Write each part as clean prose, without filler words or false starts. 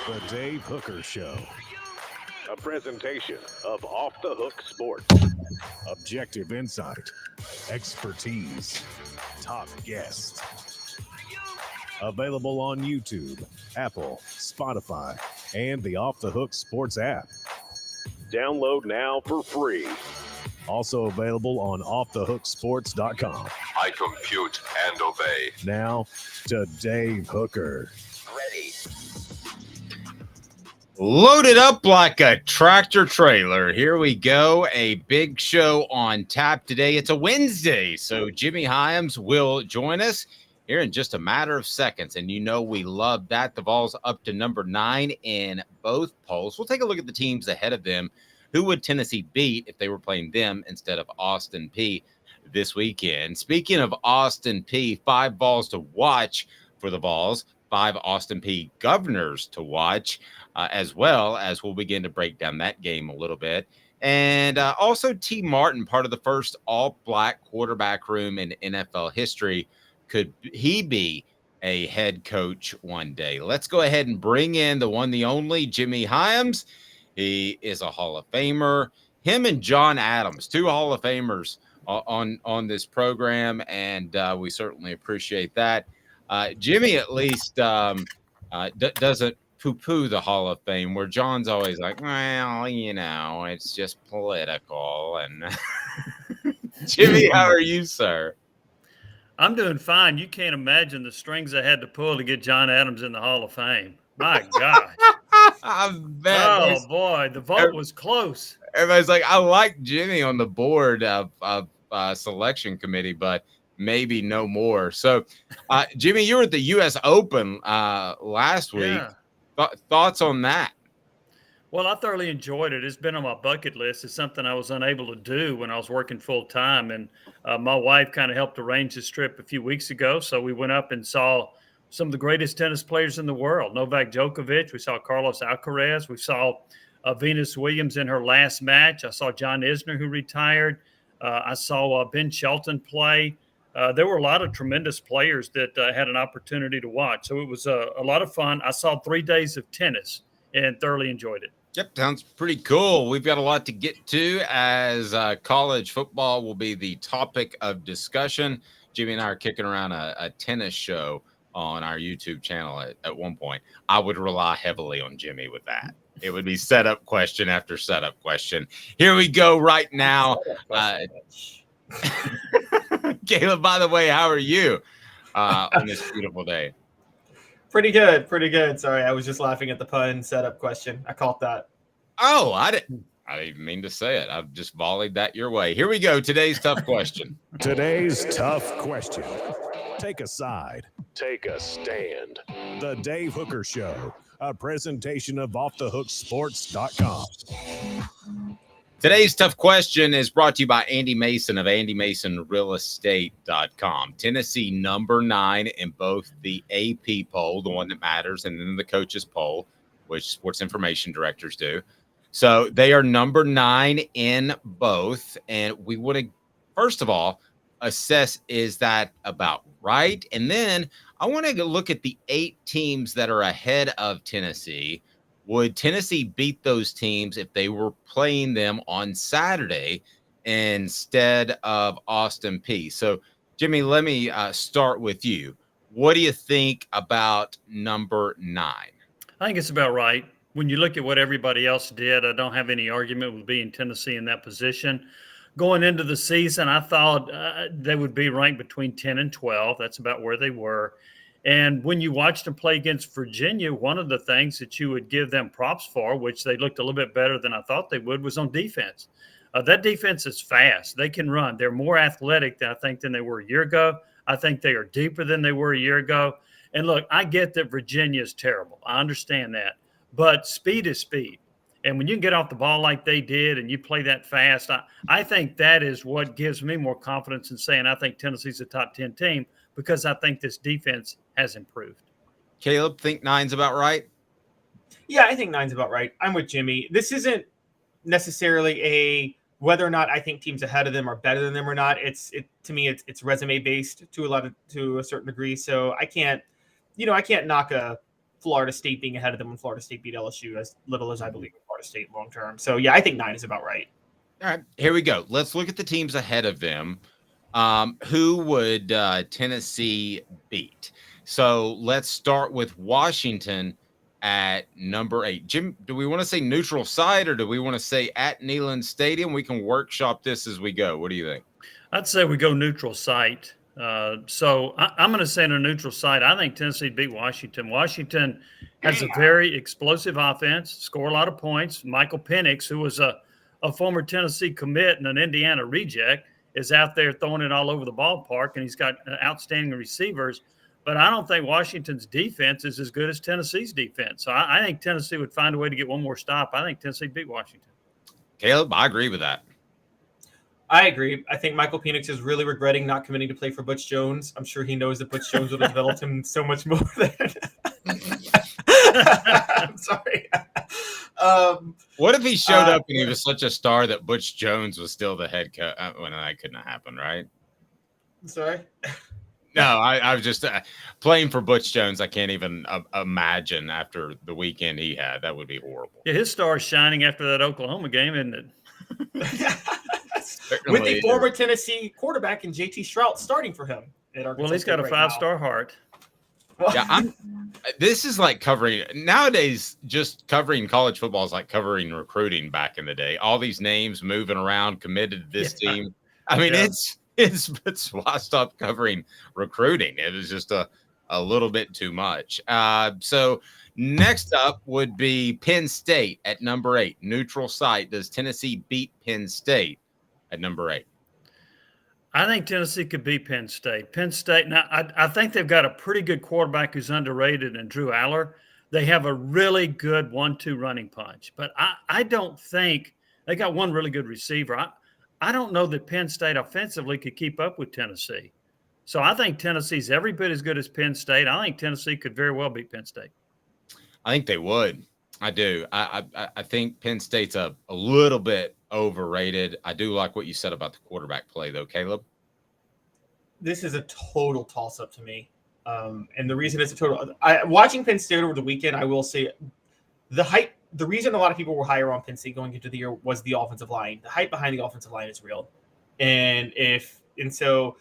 The Dave Hooker Show. A presentation of Off the Hook Sports. Objective insight, expertise, top guests. Available on YouTube, Apple, Spotify, and the Off the Hook Sports app. Download now for free. Also available on offthehooksports.com. I compute and obey. Now to Dave Hooker. Ready. Loaded up like a tractor trailer. Here we go. A big show on tap today. It's a Wednesday, so Jimmy Hyams will join us here in just a matter of seconds. And you know we love that. The Vols up to number 9 in both polls. We'll take a look at the teams ahead of them. Who would Tennessee beat if they were playing them instead of Austin Peay this weekend? Speaking of Austin Peay, 5 balls to watch for the Vols, 5 Austin Peay Governors to watch, as well as we'll begin to break down that game a little bit. And also T. Martin, part of the first all-black quarterback room in NFL history. Could he be a head coach one day? Let's go ahead and bring in the one, the only, Jimmy Hyams. He is a Hall of Famer. Him and John Adams, 2 Hall of Famers on this program, and we certainly appreciate that. Jimmy at least doesn't poo-poo the Hall of Fame, where John's always like, well, you know, it's just political. And Jimmy, how are you, sir? I'm doing fine. You can't imagine the strings I had to pull to get John Adams in the Hall of Fame. My God. I bet. Oh, boy. The vote was close. Everybody's like, I like Jimmy on the board of selection committee, but maybe no more. So, Jimmy, you were at the U.S. Open last week. Yeah. Thoughts on that? Well, I thoroughly enjoyed it. It's been on my bucket list. It's something I was unable to do when I was working full time. And my wife kind of helped arrange this trip a few weeks ago. So we went up and saw some of the greatest tennis players in the world. Novak Djokovic. We saw Carlos Alcaraz. We saw Venus Williams in her last match. I saw John Isner, who retired. I saw Ben Shelton play. There were a lot of tremendous players that had an opportunity to watch. So it was a lot of fun. I saw 3 days of tennis and thoroughly enjoyed it. Yep, sounds pretty cool. We've got a lot to get to as college football will be the topic of discussion. Jimmy and I are kicking around a tennis show on our YouTube channel at one point. I would rely heavily on Jimmy with that. It would be setup question after setup question. Here we go right now. Caleb, by the way, how are you on this beautiful day? Pretty good. Sorry, I was just laughing at the pun setup question. I caught that. Oh, I didn't even mean to say it. I've just volleyed that your way. Here we go. Today's tough question. Today's tough question. Take a side. Take a stand. The Dave Hooker Show. A presentation of offthehooksports.com. Today's tough question is brought to you by Andy Mason of andymasonrealestate.com. Tennessee number 9 in both the AP poll, the one that matters, and then the coaches poll, which sports information directors do. So they are number 9 in both. And we want to, first of all, assess, is that about right? And then I want to look at the 8 teams that are ahead of Tennessee. Would Tennessee beat those teams if they were playing them on Saturday instead of Austin Peay? So, Jimmy, let me start with you. What do you think about number 9? I think it's about right. When you look at what everybody else did, I don't have any argument with being Tennessee in that position. Going into the season, I thought they would be ranked between 10 and 12. That's about where they were. And when you watched them play against Virginia, one of the things that you would give them props for, which they looked a little bit better than I thought they would, was on defense. That defense is fast. They can run. They're more athletic than I think than they were a year ago. I think they are deeper than they were a year ago. And look, I get that Virginia is terrible. I understand that. But speed is speed. And when you can get off the ball like they did and you play that fast, I think that is what gives me more confidence in saying I think Tennessee's a top 10 team, because I think this defense has improved. Caleb, think 9's about right? Yeah, I think 9's about right. I'm with Jimmy. This isn't necessarily a whether or not I think teams ahead of them are better than them or not. To me, it's resume based to a certain degree. So I can't knock a Florida State being ahead of them when Florida State beat LSU, as little as I believe in Florida State long term. So yeah, I think 9 is about right. All right, here we go. Let's look at the teams ahead of them. Who would Tennessee beat? So let's start with Washington at number 8. Jim, do we want to say neutral site or do we want to say at Neyland Stadium? We can workshop this as we go. What do you think? I'd say we go neutral site. So I'm going to say in a neutral site, I think Tennessee beat Washington. Washington has a very explosive offense, score a lot of points. Michael Penix, who was a former Tennessee commit and an Indiana reject, is out there throwing it all over the ballpark, and he's got outstanding receivers. But I don't think Washington's defense is as good as Tennessee's defense. So I think Tennessee would find a way to get one more stop. I think Tennessee beat Washington. Caleb, I agree with that. I agree. I think Michael Penix is really regretting not committing to play for Butch Jones. I'm sure he knows that Butch Jones would have developed him so much more than. I'm sorry. What if he showed up and he was such a star that Butch Jones was still the head coach? Well, that couldn't have happened, right? Sorry. No, I was just playing for Butch Jones. I can't even imagine after the weekend he had. That would be horrible. Yeah, his star is shining after that Oklahoma game, isn't it? With the former Tennessee quarterback and JT Strout starting for him. Well, he's got a 5-star heart. Yeah, this is like covering nowadays. Just covering college football is like covering recruiting back in the day. All these names moving around, committed to this team. I mean, it's why I stopped covering recruiting. It was just a little bit too much. So next up would be Penn State at number 8, neutral site. Does Tennessee beat Penn State at number 8? I think Tennessee could beat Penn State. Penn State, now I think they've got a pretty good quarterback who's underrated in Drew Aller. They have a really good 1-2 running punch. But I don't think – they got one really good receiver. I don't know that Penn State offensively could keep up with Tennessee. So I think Tennessee's every bit as good as Penn State. I think Tennessee could very well beat Penn State. I think they would. I do. I think Penn State's a little bit overrated. I do like what you said about the quarterback play, though, Caleb. This is a total toss-up to me. And the reason it's a total – watching Penn State over the weekend, I will say the reason a lot of people were higher on Penn State going into the year was the offensive line. The hype behind the offensive line is real. And so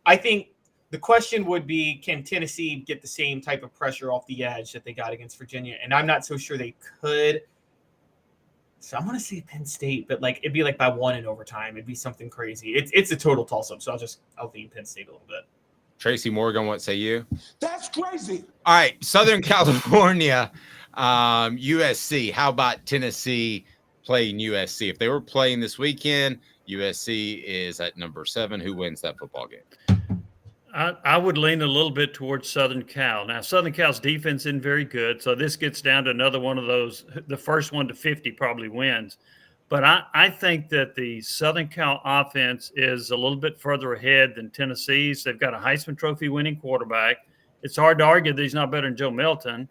I think the question would be, can Tennessee get the same type of pressure off the edge that they got against Virginia? And I'm not so sure they could. So I'm going to say Penn State, but it'd be by 1 in overtime. It'd be something crazy. It's a total toss-up. So I'll lean Penn State a little bit. Tracy Morgan, what say you? That's crazy. All right, Southern California, USC. How about Tennessee playing USC? If they were playing this weekend, USC is at number 7. Who wins that football game? I would lean a little bit towards Southern Cal. Now, Southern Cal's defense isn't very good, so this gets down to another one of those. The first one to 50 probably wins. But I think that the Southern Cal offense is a little bit further ahead than Tennessee's. They've got a Heisman Trophy winning quarterback. It's hard to argue that he's not better than Joe Milton.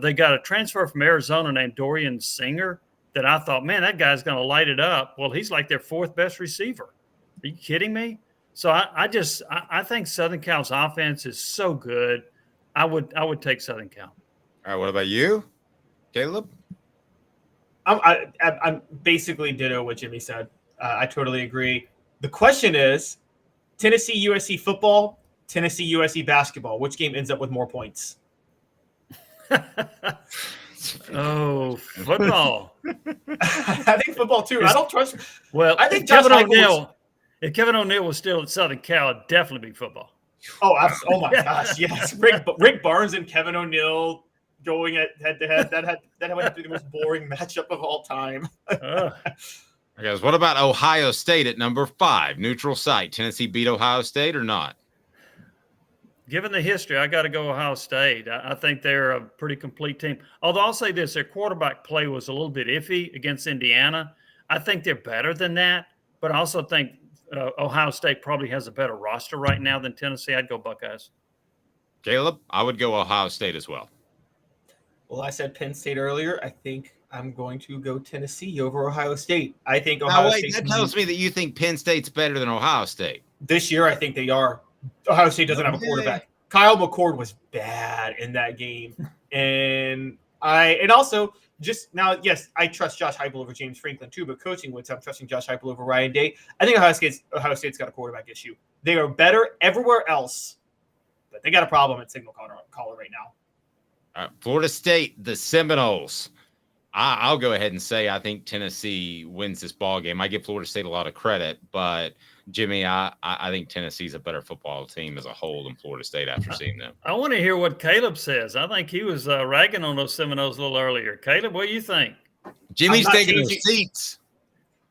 They got a transfer from Arizona named Dorian Singer that I thought, man, that guy's going to light it up. Well, he's like their 4th best receiver. Are you kidding me? So I think Southern Cal's offense is so good. I would take Southern Cal. All right, what about you, Caleb? I'm basically ditto what Jimmy said. I totally agree. The question is, Tennessee USC football, Tennessee USC basketball. Which game ends up with more points? Oh, football. I think football too. I don't trust. Well, I think Kevin O'Neal. If Kevin O'Neal was still at Southern Cal, it'd definitely be football. Oh my gosh, yes. Rick Barnes and Kevin O'Neal going at head-to-head. That would have to be the most boring matchup of all time. Guys, what about Ohio State at number 5, neutral site? Tennessee beat Ohio State or not? Given the history, I got to go Ohio State. I think they're a pretty complete team. Although I'll say this, their quarterback play was a little bit iffy against Indiana. I think they're better than that, but I also think Ohio State probably has a better roster right now than Tennessee. I'd go Buckeyes. Caleb, I would go Ohio State as well. Well, I said Penn State earlier. I think I'm going to go Tennessee over Ohio State. I think Ohio State. That tells me that you think Penn State's better than Ohio State. This year, I think they are. Ohio State doesn't have a quarterback. Kyle McCord was bad in that game. And also just now, yes, I trust Josh Heupel over James Franklin too, but coaching wise, I'm trusting Josh Heupel over Ryan Day. I think Ohio State's got a quarterback issue. They are better everywhere else, but they got a problem at signal caller right now. Florida State, the Seminoles. I'll go ahead and say I think Tennessee wins this ball game. I give Florida State a lot of credit, but Jimmy, I think Tennessee's a better football team as a whole than Florida State after seeing them. I want to hear what Caleb says. I think he was ragging on those Seminoles a little earlier. Caleb, what do you think? Jimmy's taking those seats.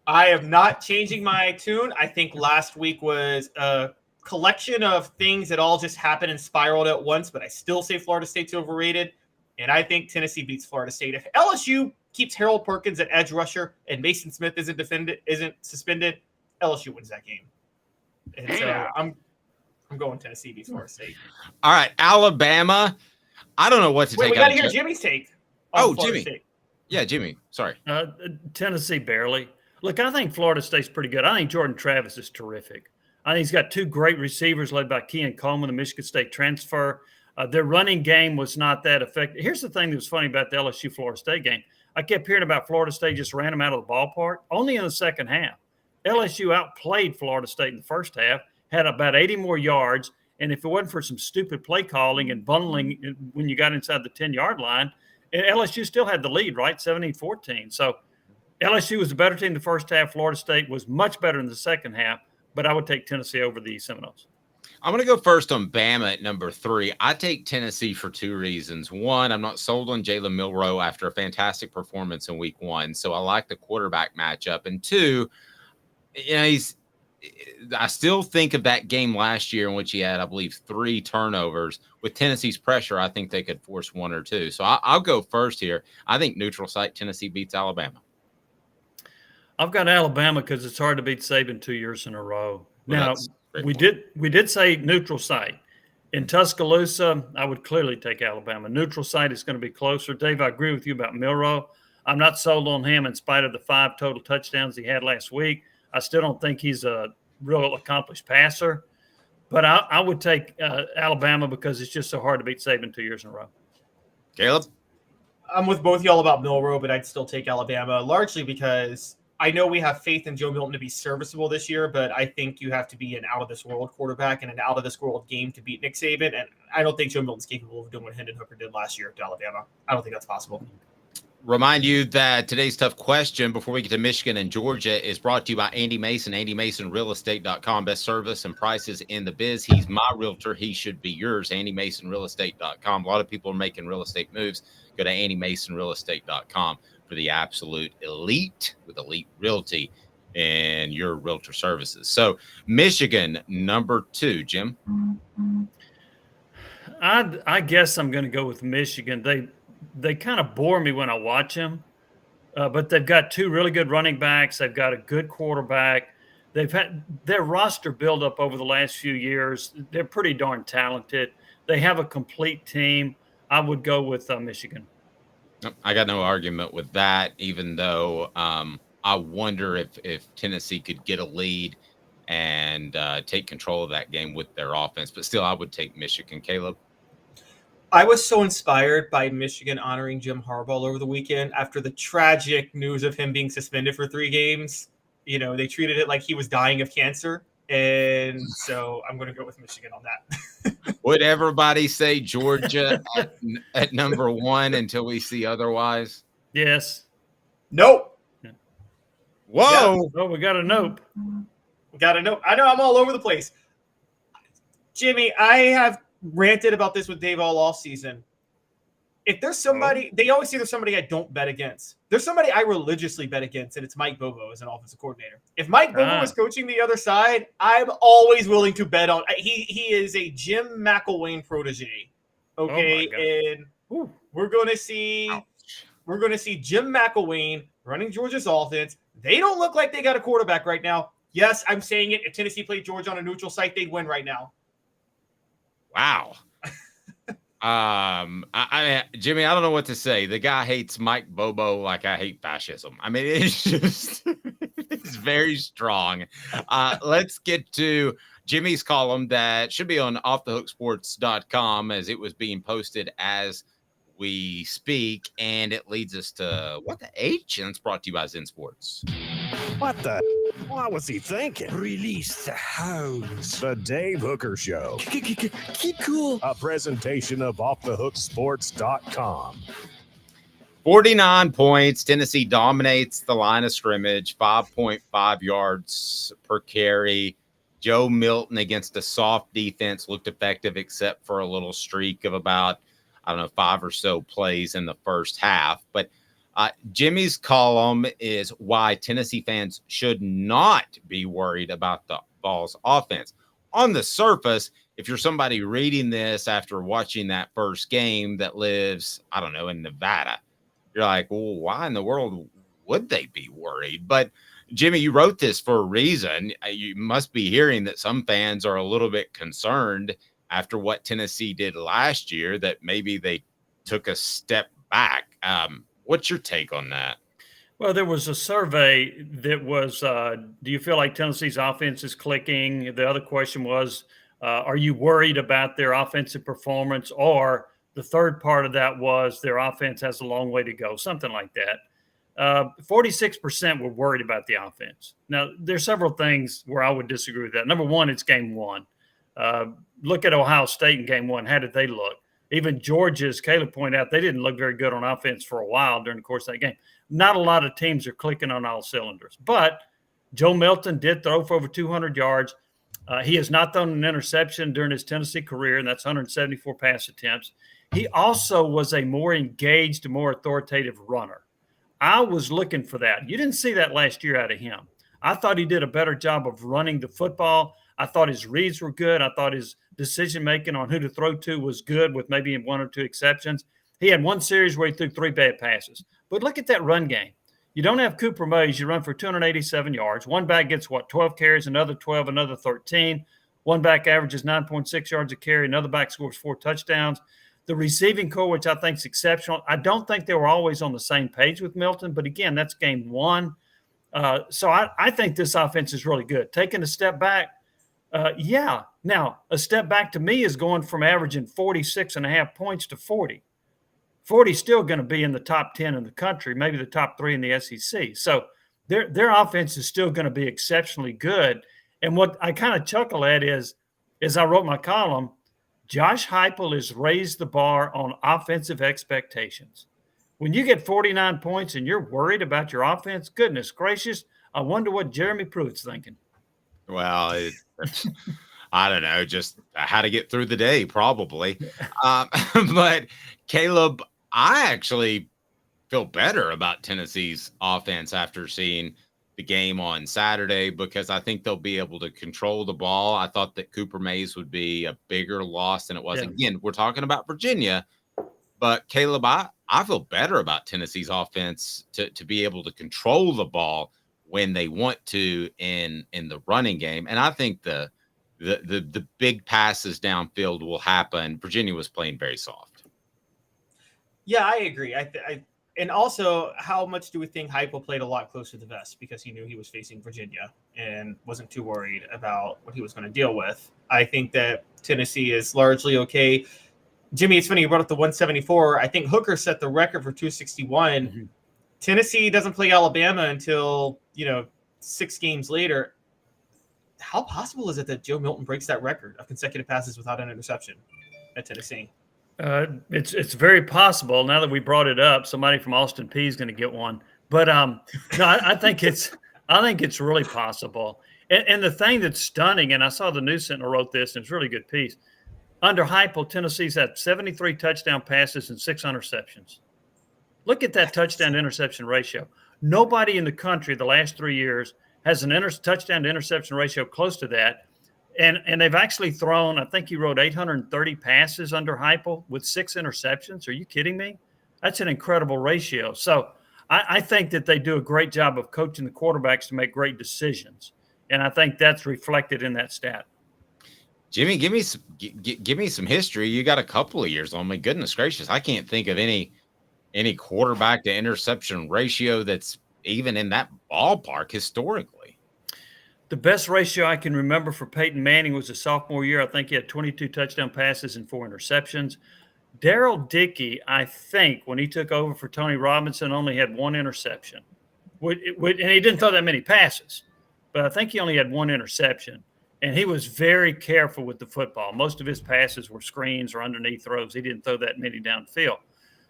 I am not changing my tune. I think last week was a collection of things that all just happened and spiraled at once, but I still say Florida State's overrated. And I think Tennessee beats Florida State. If LSU keeps Harold Perkins at edge rusher and Mason Smith isn't suspended, LSU wins that game. And so I'm going Tennessee beats Florida State. All right, Alabama. I don't know what to take. We got to hear Jimmy's take. Jimmy. State. Yeah, Jimmy. Sorry. Tennessee barely. Look, I think Florida State's pretty good. I think Jordan Travis is terrific. I think he's got two great receivers led by Keon Coleman, the Michigan State transfer. Their running game was not that effective. Here's the thing that was funny about the LSU-Florida State game. I kept hearing about Florida State just ran them out of the ballpark, only in the second half. LSU outplayed Florida State in the first half, had about 80 more yards, and if it wasn't for some stupid play calling and bundling when you got inside the 10-yard line, LSU still had the lead, right, 17-14. So LSU was the better team in the first half. Florida State was much better in the second half, but I would take Tennessee over the Seminoles. I'm going to go first on Bama at number 3. I take Tennessee for 2 reasons. One, I'm not sold on Jalen Milroe after a fantastic performance in week 1, so I like the quarterback matchup. And 2, I still think of that game last year in which he had, I believe, 3 turnovers. With Tennessee's pressure, I think they could force 1 or 2. So I'll go first here. I think neutral site Tennessee beats Alabama. I've got Alabama because it's hard to beat Saban 2 years in a row. Now, we did say neutral site. In Tuscaloosa, I would clearly take Alabama. Neutral site is going to be closer. Dave, I agree with you about Milroe. I'm not sold on him in spite of the 5 total touchdowns he had last week. I still don't think he's a real accomplished passer. But I would take Alabama because it's just so hard to beat Saban 2 years in a row. Caleb? I'm with both y'all about Milroe, but I'd still take Alabama, largely because I know we have faith in Joe Milton to be serviceable this year, but I think you have to be an out-of-this-world quarterback and an out-of-this-world game to beat Nick Saban, and I don't think Joe Milton's capable of doing what Hendon Hooker did last year to Alabama. I don't think that's possible. Remind you that today's tough question before we get to Michigan and Georgia is brought to you by Andy Mason, AndyMasonRealEstate.com. Best service and prices in the biz. He's my realtor. He should be yours. AndyMasonRealEstate.com. A lot of people are making real estate moves. Go to AndyMasonRealEstate.com for the absolute elite with Elite Realty and your realtor services. So Michigan, number 2, Jim. I guess I'm going to go with Michigan. They kind of bore me when I watch them, but they've got 2 really good running backs. They've got a good quarterback. They've had their roster build up over the last few years. They're pretty darn talented. They have a complete team. I would go with Michigan. I got no argument with that, even though I wonder if Tennessee could get a lead and take control of that game with their offense. But still, I would take Michigan. Caleb? I was so inspired by Michigan honoring Jim Harbaugh over the weekend after the tragic news of him being suspended for 3 games. You know, they treated it like he was dying of cancer. And so I'm going to go with Michigan on that. Would everybody say Georgia at number 1 until we see otherwise? Yes. Nope. Whoa. Yeah. Oh, we got a nope. We got a nope. I know I'm all over the place. Jimmy, I have ranted about this with Dave all off season. If there's somebody, they always say there's somebody I don't bet against. There's somebody I religiously bet against, and it's Mike Bobo as an offensive coordinator. If Mike Bobo was coaching the other side, I'm always willing to bet on. He is a Jim McElwain protege. Okay, and we're going to see Jim McElwain running Georgia's offense. They don't look like they got a quarterback right now. Yes, I'm saying it. If Tennessee played Georgia on a neutral site, they'd win right now. Wow. Jimmy, I don't know what to say. The guy hates Mike Bobo like I hate fascism. I mean, it's just it's very strong. Let's get to Jimmy's column that should be on offthehooksports.com as it was being posted as we speak, and it leads us to what the H, and it's brought to you by Zen Sports. What the? What was he thinking? Release the hounds. The Dave Hooker Show. Keep cool. A presentation of offthehooksports.com. 49 points. Tennessee dominates the line of scrimmage, 5.5 yards per carry. Joe Milton against a soft defense looked effective, except for a little streak of about, 5 or so plays in the first half. But Jimmy's column is why Tennessee fans should not be worried about the Vols offense. On the surface, if you're somebody reading this after watching that first game that lives, in Nevada, you're like, well, why in the world would they be worried? But Jimmy, you wrote this for a reason. You must be hearing that some fans are a little bit concerned after what Tennessee did last year, that maybe they took a step back. What's your take on that? Well, there was a survey that was, do you feel like Tennessee's offense is clicking? The other question was, are you worried about their offensive performance? Or the third part of that was their offense has a long way to go, something like that. 46% were worried about the offense. Now, there's several things where I would disagree with that. Number one, it's game one. Look at Ohio State in game one. How did they look? Even Georgia, as Caleb pointed out, they didn't look very good on offense for a while during the course of that game. Not a lot of teams are clicking on all cylinders. But Joe Milton did throw for over 200 yards. He has not thrown an interception during his Tennessee career, and that's 174 pass attempts. He also was a more engaged, more authoritative runner. I was looking for that. You didn't see that last year out of him. I thought he did a better job of running the football. I thought his reads were good. I thought his decision-making on who to throw to was good, with maybe one or two exceptions. He had one series where he threw 3 bad passes. But look at that run game. You don't have Cooper Mays. You run for 287 yards. One back gets, 12 carries, another 12, another 13. One back averages 9.6 yards a carry. Another back scores 4 touchdowns. The receiving core, which I think is exceptional. I don't think they were always on the same page with Milton, but again, that's game one. So I think this offense is really good. Taking a step back, yeah. Now, a step back to me is going from averaging 46.5 points to 40. 40 is still going to be in the top 10 in the country, maybe the top 3 in the SEC. So their offense is still going to be exceptionally good. And what I kind of chuckle at is, as I wrote my column, Josh Heupel has raised the bar on offensive expectations. When you get 49 points and you're worried about your offense, goodness gracious, I wonder what Jeremy Pruitt's thinking. Well, I don't know, just how to get through the day, probably. But Caleb, I actually feel better about Tennessee's offense after seeing the game on Saturday, because I think they'll be able to control the ball. I thought that Cooper Mays would be a bigger loss than it was. Yeah. Again, we're talking about Virginia, but Caleb, I feel better about Tennessee's offense to be able to control the ball when they want to in the running game. And I think the big passes downfield will happen. Virginia was playing very soft. Yeah, I agree. And also, how much do we think Heupel played a lot closer to the vest because he knew he was facing Virginia and wasn't too worried about what he was going to deal with? I think that Tennessee is largely okay. Jimmy, it's funny you brought up the 174. I think Hooker set the record for 261. Mm-hmm. Tennessee doesn't play Alabama until, 6 games later. How possible is it that Joe Milton breaks that record of consecutive passes without an interception at Tennessee? It's very possible. Now that we brought it up, somebody from Austin Peay is going to get one. But no, I think it's really possible. And the thing that's stunning, and I saw the News Sentinel wrote this, and it's a really good piece. Under Heupel, Tennessee's had 73 touchdown passes and 6 interceptions. Look at that touchdown-interception ratio. Nobody in the country the last 3 years has an touchdown-to-interception ratio close to that. And they've actually thrown, I think he wrote 830 passes under Heupel with 6 interceptions. Are you kidding me? That's an incredible ratio. So I think that they do a great job of coaching the quarterbacks to make great decisions. And I think that's reflected in that stat. Jimmy, give me some history. You got a couple of years on me. Goodness gracious. I can't think of any quarterback to interception ratio that's even in that ballpark historically. The best ratio I can remember for Peyton Manning was his sophomore year. I think he had 22 touchdown passes and 4 interceptions. Darrell Dickey, I think, when he took over for Tony Robinson, only had one interception. And he didn't throw that many passes, but I think he only had one interception. And he was very careful with the football. Most of his passes were screens or underneath throws. He didn't throw that many downfield.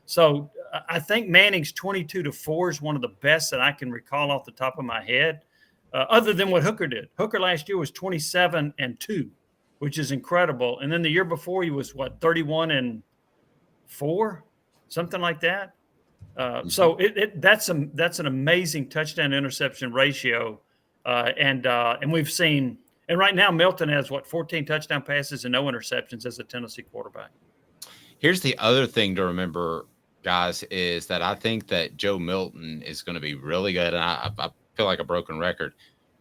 So I think Manning's 22-4 is one of the best that I can recall off the top of my head, other than what Hooker did. Hooker last year was 27-2, which is incredible. And then the year before he was, 31-4, something like that. So that's an amazing touchdown interception ratio. And we've seen, and right now Milton has 14 touchdown passes and no interceptions as a Tennessee quarterback. Here's the other thing to remember, guys, is that I think that Joe Milton is going to be really good. And I feel like a broken record,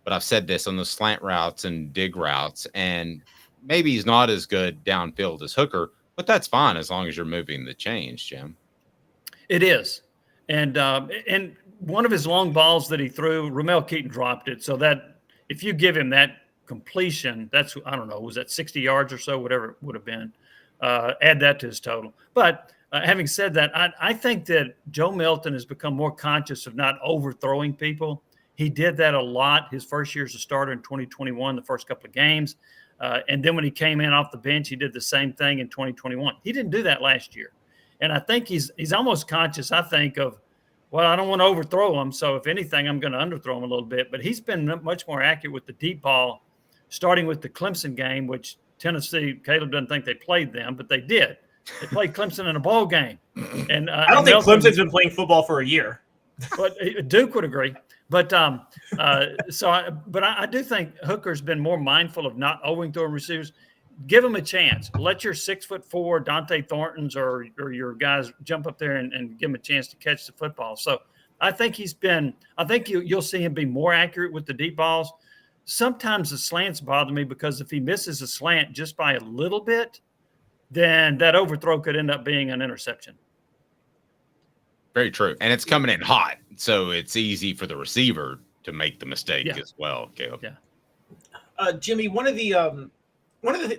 but I've said this on the slant routes and dig routes, and maybe he's not as good downfield as Hooker, but that's fine as long as you're moving the chains, Jim. It is. And one of his long balls that he threw, Ramel Keaton dropped it. So that if you give him that completion, that's, I don't know, was that 60 yards or so, whatever it would have been. Add that to his total. But having said that, I think that Joe Milton has become more conscious of not overthrowing people. He did that a lot his first year as a starter in 2021, the first couple of games. And then when he came in off the bench, he did the same thing in 2021. He didn't do that last year. And I think he's almost conscious, I think, of, well, I don't want to overthrow him. So if anything, I'm going to underthrow him a little bit. But he's been much more accurate with the deep ball, starting with the Clemson game, which Tennessee, Caleb doesn't think they played them, but they did. They played Clemson in a bowl game. And I don't think Clemson's been playing football for a year. But Duke would agree. But I do think Hooker's been more mindful of not overthrowing receivers. Give them a chance. Let your 6'4" Dante Thorntons or your guys jump up there and give them a chance to catch the football. So I think you'll see him be more accurate with the deep balls. Sometimes the slants bother me because if he misses a slant just by a little bit, then that overthrow could end up being an interception. Very true. And it's coming in hot, so it's easy for the receiver to make the mistake as well, Caleb. Yeah. Jimmy, one of the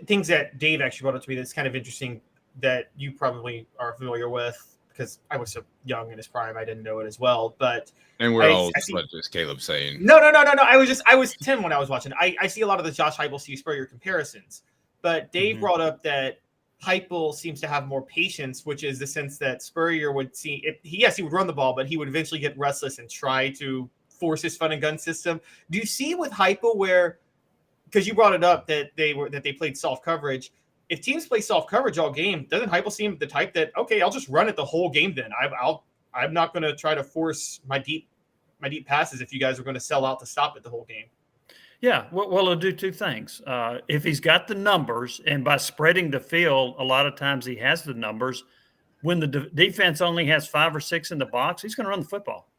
things that Dave actually brought up to me that's kind of interesting that you probably are familiar with, because I was so young in his prime, I didn't know it as well. But we're old, what is Caleb saying? No. I was 10 when I was watching. I see a lot of the Josh Heupel, Steve Spurrier comparisons. But Dave brought up that Heupel seems to have more patience, which is the sense that Spurrier would see he would run the ball, but he would eventually get restless and try to force his fun and gun system. Do you see with Heupel where, because you brought it up that they played soft coverage, if teams play soft coverage all game, doesn't Heupel seem the type that, okay, I'll just run it the whole game then. I'm not going to try to force my deep passes if you guys are going to sell out to stop it the whole game. Yeah, well, he'll do two things. If he's got the numbers, and by spreading the field, a lot of times he has the numbers. When the defense only has 5 or 6 in the box, he's going to run the football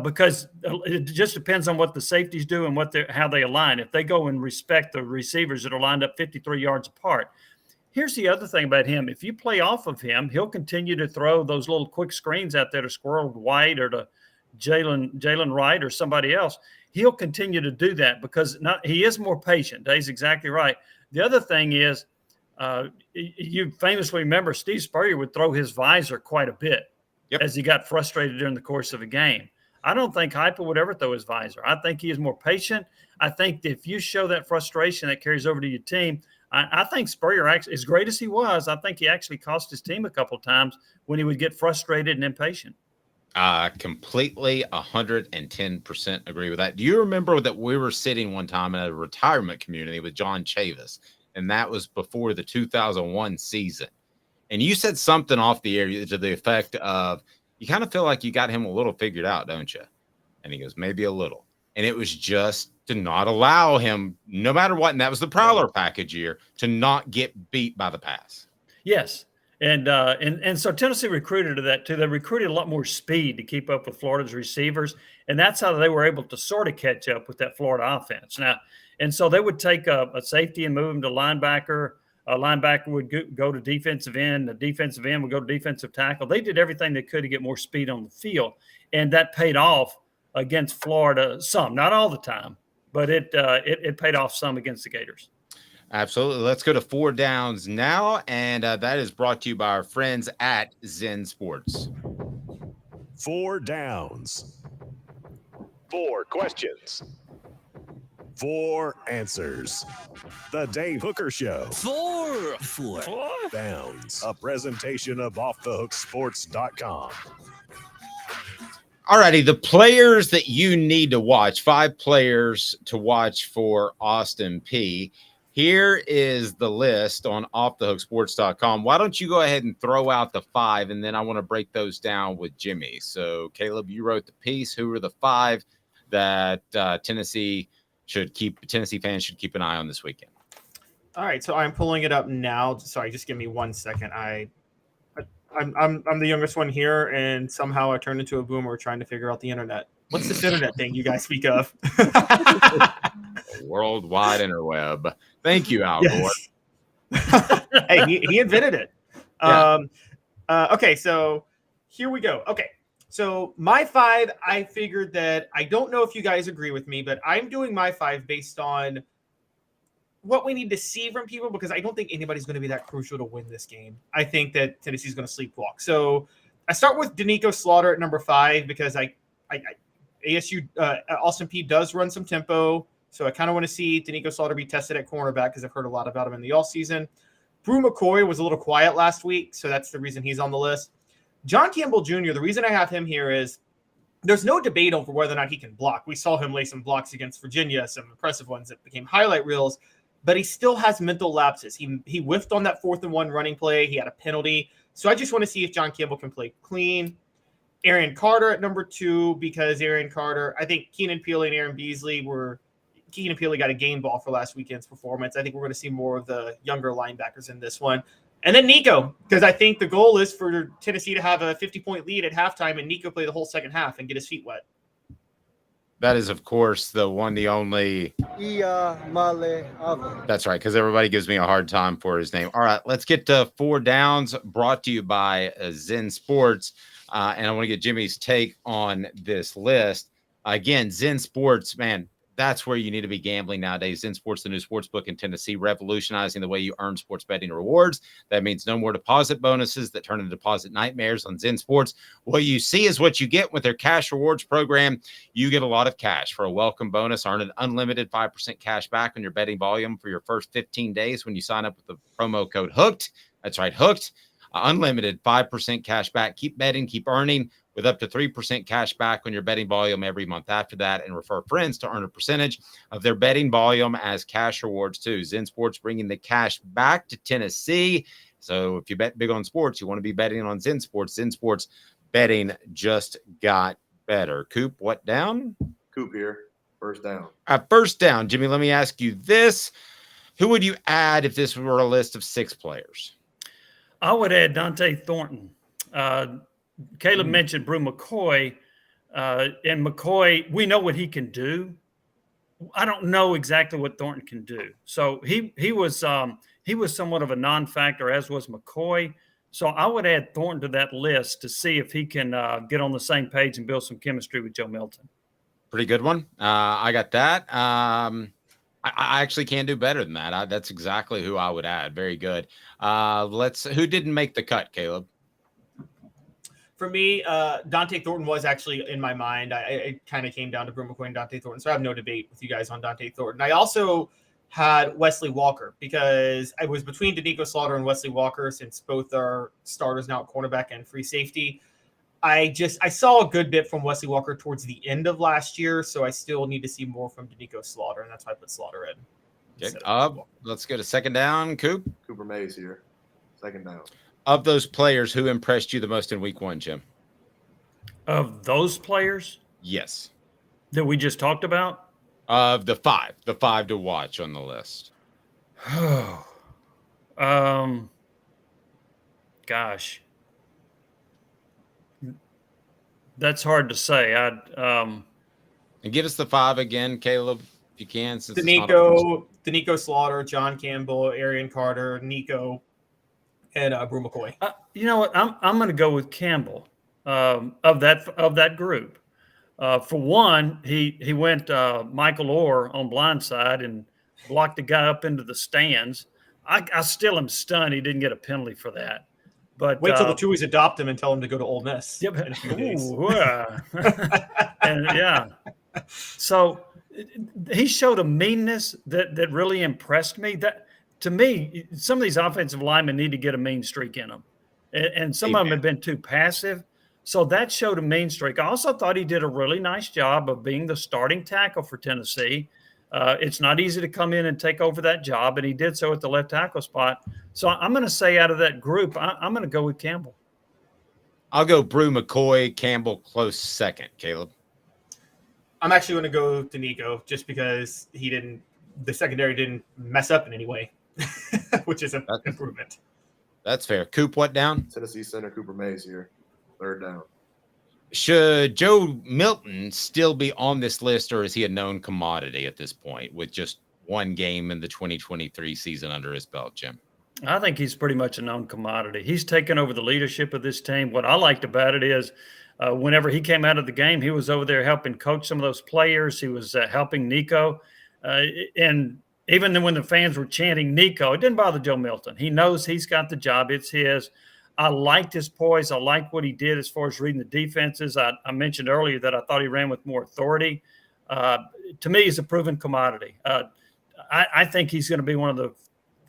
because it just depends on what the safeties do and how they align. If they go and respect the receivers that are lined up 53 yards apart. Here's the other thing about him. If you play off of him, he'll continue to throw those little quick screens out there to Squirrel White or to Jalen Wright or somebody else. He'll continue to do that because he is more patient. Dave's exactly right. The other thing is you famously remember Steve Spurrier would throw his visor quite a bit as he got frustrated during the course of a game. I don't think Heupel would ever throw his visor. I think he is more patient. I think if you show that frustration, that carries over to your team. I think Spurrier, actually, as great as he was, I think he actually cost his team a couple of times when he would get frustrated and impatient. Completely 110% agree with that. Do you remember that we were sitting one time in a retirement community with John Chavis, and that was before the 2001 season? And you said something off the air to the effect of, you kind of feel like you got him a little figured out, don't you? And he goes, maybe a little. And it was just to not allow him, no matter what, and that was the Prowler package year, to not get beat by the pass. Yes. And so Tennessee recruited to that too. They recruited a lot more speed to keep up with Florida's receivers, and that's how they were able to sort of catch up with that Florida offense. Now, and so they would take a safety and move him to linebacker. A linebacker would go to defensive end. The defensive end would go to defensive tackle. They did everything they could to get more speed on the field, and that paid off against Florida some, not all the time, but it paid off some against the Gators. Absolutely. Let's go to 4 downs now. And that is brought to you by our friends at Zen Sports. 4 downs. 4 questions. 4 answers. The Dave Hooker Show. Four. Downs. A presentation of offthehooksports.com. Alrighty, the players that you need to watch, 5 players to watch for Austin Peay. Here is the list on offthehooksports.com. Why don't you go ahead and throw out the 5, and then I want to break those down with Jimmy. So, Caleb, you wrote the piece. Who are the 5 that Tennessee fans should keep an eye on this weekend? All right, so I'm pulling it up now. Sorry, just give me 1 second. I'm the youngest one here, and somehow I turned into a boomer trying to figure out the internet. What's this internet thing you guys speak of? Worldwide interweb. Thank you, Al Gore. Yes. Hey, he invented it. Yeah. Okay, so here we go. Okay, so my 5, I figured that I don't know if you guys agree with me, but I'm doing my 5 based on what we need to see from people, because I don't think anybody's going to be that crucial to win this game. I think that Tennessee's going to sleepwalk. So I start with Danico Slaughter at number 5 because ASU Austin Peay does run some tempo. So I kind of want to see Danico Slaughter be tested at cornerback because I've heard a lot about him in the offseason. Brew McCoy was a little quiet last week, so that's the reason he's on the list. John Campbell Jr., the reason I have him here is there's no debate over whether or not he can block. We saw him lay some blocks against Virginia, some impressive ones that became highlight reels, but he still has mental lapses. He whiffed on that 4th and 1 running play. He had a penalty. So I just want to see if John Campbell can play clean. Arian Carter at number 2, because Arian Carter, I think Keenan Peele and Aaron Beasley Keenan Peele got a game ball for last weekend's performance. I think we're going to see more of the younger linebackers in this one. And then Nico, because I think the goal is for Tennessee to have a 50-point lead at halftime and Nico play the whole second half and get his feet wet. That is, of course, the one, the only. That's right, because everybody gives me a hard time for his name. All right, let's get to 4 downs, brought to you by Zen Sports. And I want to get Jimmy's take on this list. Again, Zen Sports, man, that's where you need to be gambling nowadays. Zen Sports, the new sports book in Tennessee, revolutionizing the way you earn sports betting rewards. That means no more deposit bonuses that turn into deposit nightmares on Zen Sports. What you see is what you get with their cash rewards program. You get a lot of cash for a welcome bonus. Earn an unlimited 5% cash back on your betting volume for your first 15 days when you sign up with the promo code HOOKED. That's right, HOOKED. Unlimited 5% cash back. Keep betting, keep earning with up to 3% cash back on your betting volume every month after that, and refer friends to earn a percentage of their betting volume as cash rewards too. Zen Sports bringing the cash back to Tennessee. So if you bet big on sports, you want to be betting on Zen Sports. Zen Sports betting just got better. Coop, what down? Coop here. First down. First down. Jimmy, let me ask you this. Who would you add if this were a list of 6 players? I would add Dante Thornton. Caleb mentioned Brew McCoy, and McCoy, we know what he can do. I don't know exactly what Thornton can do. So he was somewhat of a non-factor, as was McCoy. So I would add Thornton to that list to see if he can get on the same page and build some chemistry with Joe Milton. Pretty good one. I got that. I actually can't do better than that. That's exactly who I would add. Very good. Who didn't make the cut, Caleb? For me, Dante Thornton was actually in my mind. It kind of came down to Brew McCoy and Dante Thornton, so I have no debate with you guys on Dante Thornton. I also had Wesley Walker because I was between Danico Slaughter and Wesley Walker since both are starters now at cornerback and free safety. I saw a good bit from Wesley Walker towards the end of last year, so I still need to see more from Danico Slaughter, and that's why I put Slaughter in. Okay. Let's go to second down, Coop. Cooper Mays here. Second down. Of those players, who impressed you the most in week 1, Jim? Of those players? Yes. That we just talked about? Of the 5 to watch on the list. Gosh. That's hard to say. And give us the 5 again, Caleb, if you can. Danico Slaughter, John Campbell, Arian Carter, Nico, and Brew McCoy. You know what? I'm going to go with Campbell of that group. For one, he went Michael Orr on blindside and blocked the guy up into the stands. I still am stunned he didn't get a penalty for that. But wait till the Tuohys adopt him and tell him to go to Ole Miss yep. in a few days. And yeah, so he showed a meanness that really impressed me. That to me, some of these offensive linemen need to get a mean streak in them, and some of them have been too passive. So that showed a mean streak. I also thought he did a really nice job of being the starting tackle for Tennessee. It's not easy to come in and take over that job, and he did so at the left tackle spot. So I'm going to say out of that group, I'm going to go with Campbell. I'll go Brew McCoy, Campbell close second. Caleb? I'm actually going to go to Nico just because the secondary didn't mess up in any way, which is an improvement. That's fair. Coop, what down? Tennessee center Cooper Mays here. Third down. Should Joe Milton still be on this list, or is he a known commodity at this point with just one game in the 2023 season under his belt, Jim? I think he's pretty much a known commodity. He's taken over the leadership of this team. What I liked about it is whenever he came out of the game, he was over there helping coach some of those players. He was helping Nico. And even then when the fans were chanting Nico, it didn't bother Joe Milton. He knows he's got the job. It's his. I liked his poise. I liked what he did as far as reading the defenses. I mentioned earlier that I thought he ran with more authority. To me, he's a proven commodity. I think he's going to be one of the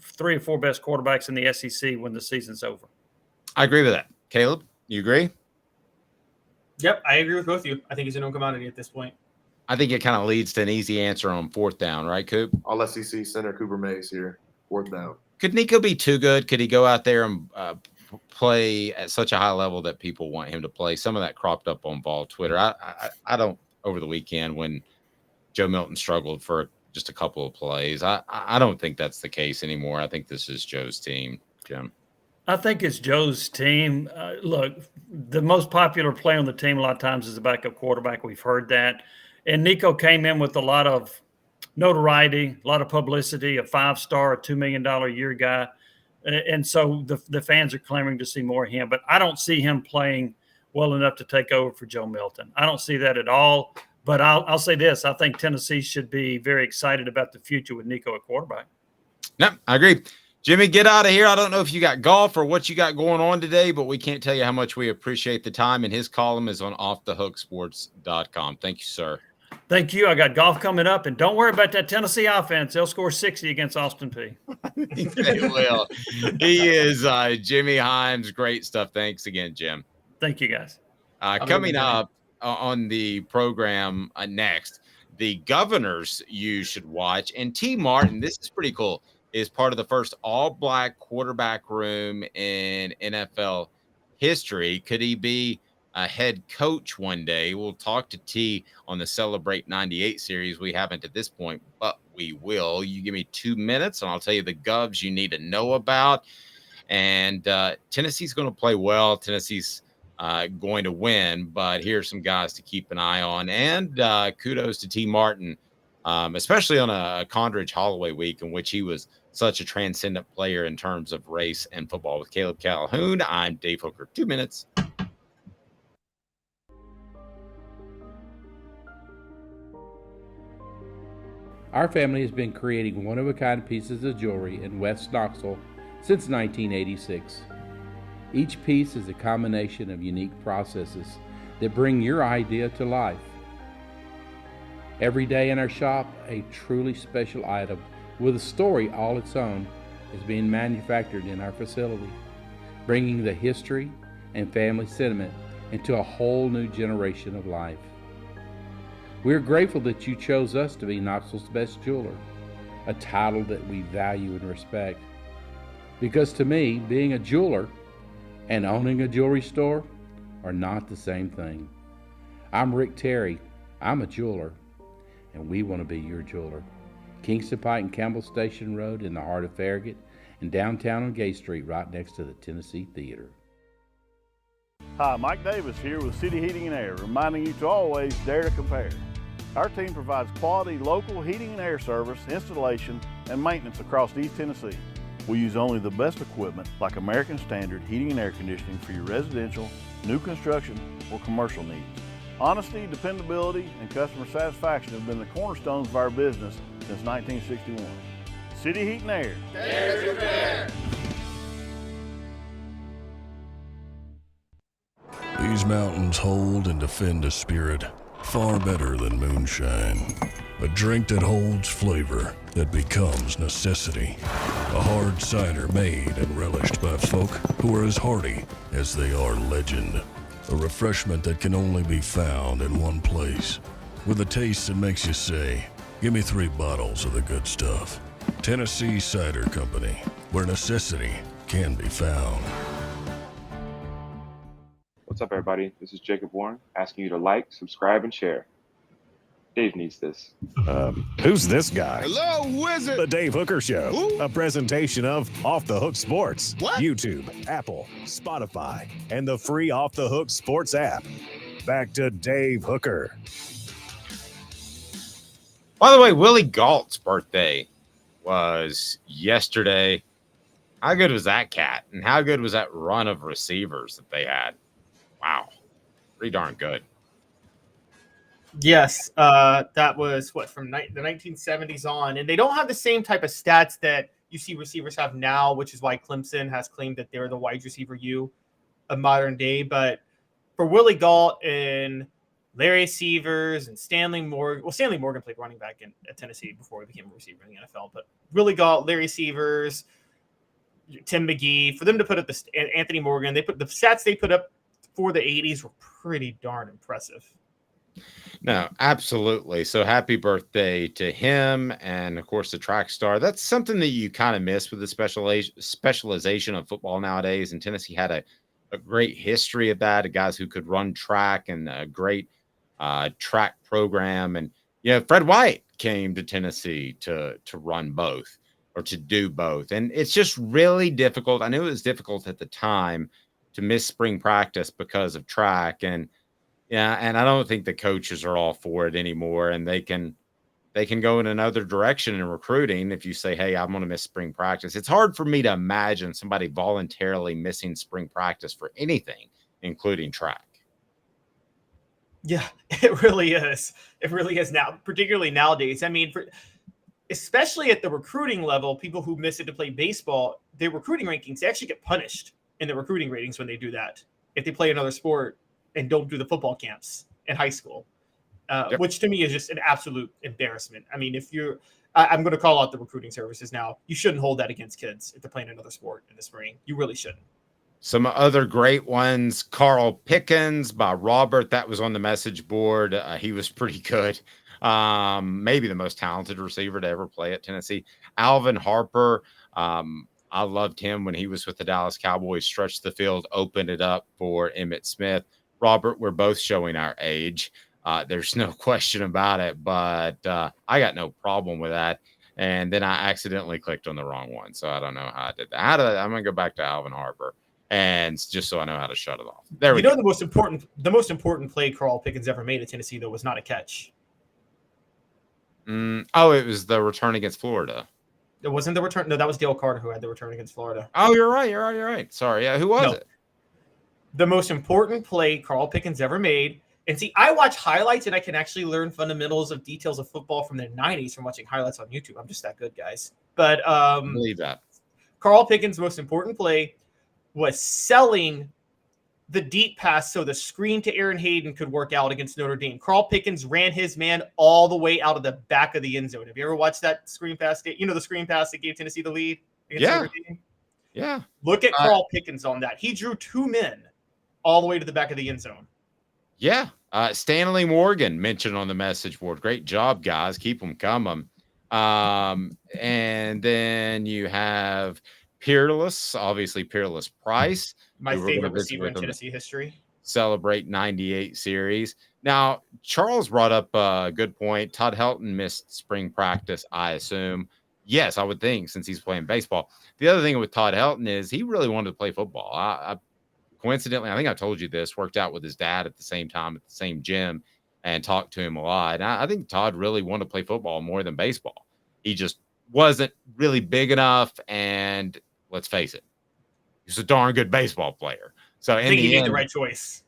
3 or 4 best quarterbacks in the SEC when the season's over. I agree with that. Caleb, you agree? Yep, I agree with both of you. I think he's a known commodity at this point. I think it kind of leads to an easy answer on 4th down, right, Coop? All SEC center Cooper Mays here. 4th down. Could Nico be too good? Could he go out there and play at such a high level that people want him to play? Some of that cropped up on Vol Twitter. I don't, over the weekend when Joe Milton struggled for just a couple of plays. I don't think that's the case anymore. I think this is Joe's team, Jim. I think it's Joe's team. Look, the most popular play on the team a lot of times is the backup quarterback. We've heard that. And Nico came in with a lot of notoriety, a lot of publicity, a 5-star, a $2 million a year guy. And so the fans are clamoring to see more of him. But I don't see him playing well enough to take over for Joe Milton. I don't see that at all. But I'll say this. I think Tennessee should be very excited about the future with Nico at quarterback. No, I agree. Jimmy, get out of here. I don't know if you got golf or what you got going on today, but we can't tell you how much we appreciate the time. And his column is on offthehooksports.com. Thank you, sir. Thank you. I got golf coming up, and don't worry about that Tennessee offense. They'll score 60 against Austin Peay. They will. He is Jimmy Himes. Great stuff. Thanks again, Jim. Thank you, guys. Coming up on the program next, the Governors you should watch. And T. Martin, this is pretty cool, is part of the first all-black quarterback room in NFL history. Could he be a head coach one day? We'll talk to T on the Celebrate 98 series. We haven't at this point, but we will. You give me 2 minutes and I'll tell you the Govs you need to know about. And Tennessee's going to play well. Tennessee's going to win, but here's some guys to keep an eye on. And kudos to T. Martin, especially on a Condridge Holloway week in which he was such a transcendent player in terms of race and football. With Caleb Calhoun, I'm Dave Hooker. 2 minutes. Our family has been creating one-of-a-kind pieces of jewelry in West Knoxville since 1986. Each piece is a combination of unique processes that bring your idea to life. Every day in our shop, a truly special item with a story all its own is being manufactured in our facility, bringing the history and family sentiment into a whole new generation of life. We are grateful that you chose us to be Knoxville's best jeweler, a title that we value and respect. Because to me, being a jeweler and owning a jewelry store are not the same thing. I'm Rick Terry. I'm a jeweler, and we want to be your jeweler. Kingston Pike and Campbell Station Road in the heart of Farragut, and downtown on Gay Street right next to the Tennessee Theater. Hi, Mike Davis here with City Heating and Air, reminding you to always dare to compare. Our team provides quality local heating and air service, installation, and maintenance across East Tennessee. We use only the best equipment like American Standard heating and air conditioning for your residential, new construction, or commercial needs. Honesty, dependability, and customer satisfaction have been the cornerstones of our business since 1961. City Heat and Air. These mountains hold and defend a spirit far better than moonshine. A drink that holds flavor that becomes necessity. A hard cider made and relished by folk who are as hearty as they are legend. A refreshment that can only be found in one place. With a taste that makes you say, give me 3 bottles of the good stuff. Tennessee Cider Company, where necessity can be found. What's up, everybody? This is Jacob Warren, asking you to like, subscribe, and share. Dave needs this. Who's this guy? Hello, wizard. The Dave Hooker Show, Who? a presentation of Off the Hook Sports. What? YouTube, Apple, Spotify, and the free Off the Hook Sports app. Back to Dave Hooker. By the way, Willie Galt's birthday was yesterday. How good was that cat? And how good was that run of receivers that they had? Wow. Pretty darn good. Yes, that was from the 1970s on, and they don't have the same type of stats that you see receivers have now, which is why Clemson has claimed that they're the wide receiver U of modern day. But for Willie Galt and Larry Severs and Stanley Morgan, Stanley Morgan played running back at Tennessee before he became a receiver in the NFL. But Willie Galt, Larry Severs, Tim McGee, for them to put up Anthony Morgan, they put the stats they put up for the 80s were pretty darn impressive. No, absolutely. So happy birthday to him. And of course, the track star. That's something that you kind of miss with the specialization of football nowadays. And Tennessee had a great history of that, of guys who could run track and a great track program. And, Fred White came to Tennessee to run both or to do both. And it's just really difficult. I knew it was difficult at the time to miss spring practice because of track. And I don't think the coaches are all for it anymore. And they can go in another direction in recruiting. If you say, hey, I'm going to miss spring practice, it's hard for me to imagine somebody voluntarily missing spring practice for anything, including track. Yeah, it really is. It really is now, particularly nowadays. I mean, especially at the recruiting level, people who miss it to play baseball, their recruiting rankings, they actually get punished in the recruiting ratings when they do that. If they play another sport and don't do the football camps in high school, which to me is just an absolute embarrassment. I mean, I'm going to call out the recruiting services now. You shouldn't hold that against kids if they're playing another sport in the spring. You really shouldn't. Some other great ones, Carl Pickens by Robert. That was on the message board. He was pretty good. Maybe the most talented receiver to ever play at Tennessee. Alvin Harper. I loved him when he was with the Dallas Cowboys, stretched the field, opened it up for Emmitt Smith. Robert, we're both showing our age. There's no question about it, but I got no problem with that. And then I accidentally clicked on the wrong one, so I don't know how I did that. I'm going to go back to Alvin Harper, and just so I know how to shut it off. There we go. The most important play Carl Pickens ever made at Tennessee, though, was not a catch. It was the return against Florida. It wasn't the return. No, that was Dale Carter who had the return against Florida. Oh, you're right. Sorry. Yeah, who was it? The most important play Carl Pickens ever made. And see, I watch highlights and I can actually learn fundamentals of details of football from the 90s from watching highlights on YouTube. I'm just that good, guys. But believe that. Carl Pickens' most important play was selling the deep pass so the screen to Aaron Hayden could work out against Notre Dame. Carl Pickens ran his man all the way out of the back of the end zone. Have you ever watched that screen pass? The screen pass that gave Tennessee the lead against Notre Dame? Yeah. Look at Carl Pickens on that. He drew 2 men all the way to the back of the end zone. Yeah. Stanley Morgan mentioned on the message board. Great job, guys. Keep them coming. And then you have Peerless Price. My favorite receiver in Tennessee history. Celebrate 98 series. Now, Charles brought up a good point. Todd Helton missed spring practice, I assume. Yes, I would think, since he's playing baseball. The other thing with Todd Helton is he really wanted to play football. I coincidentally, I think I told you this, worked out with his dad at the same time at the same gym and talked to him a lot. And I think Todd really wanted to play football more than baseball. He just wasn't really big enough. And let's face it, he's a darn good baseball player. So I think he made the right choice.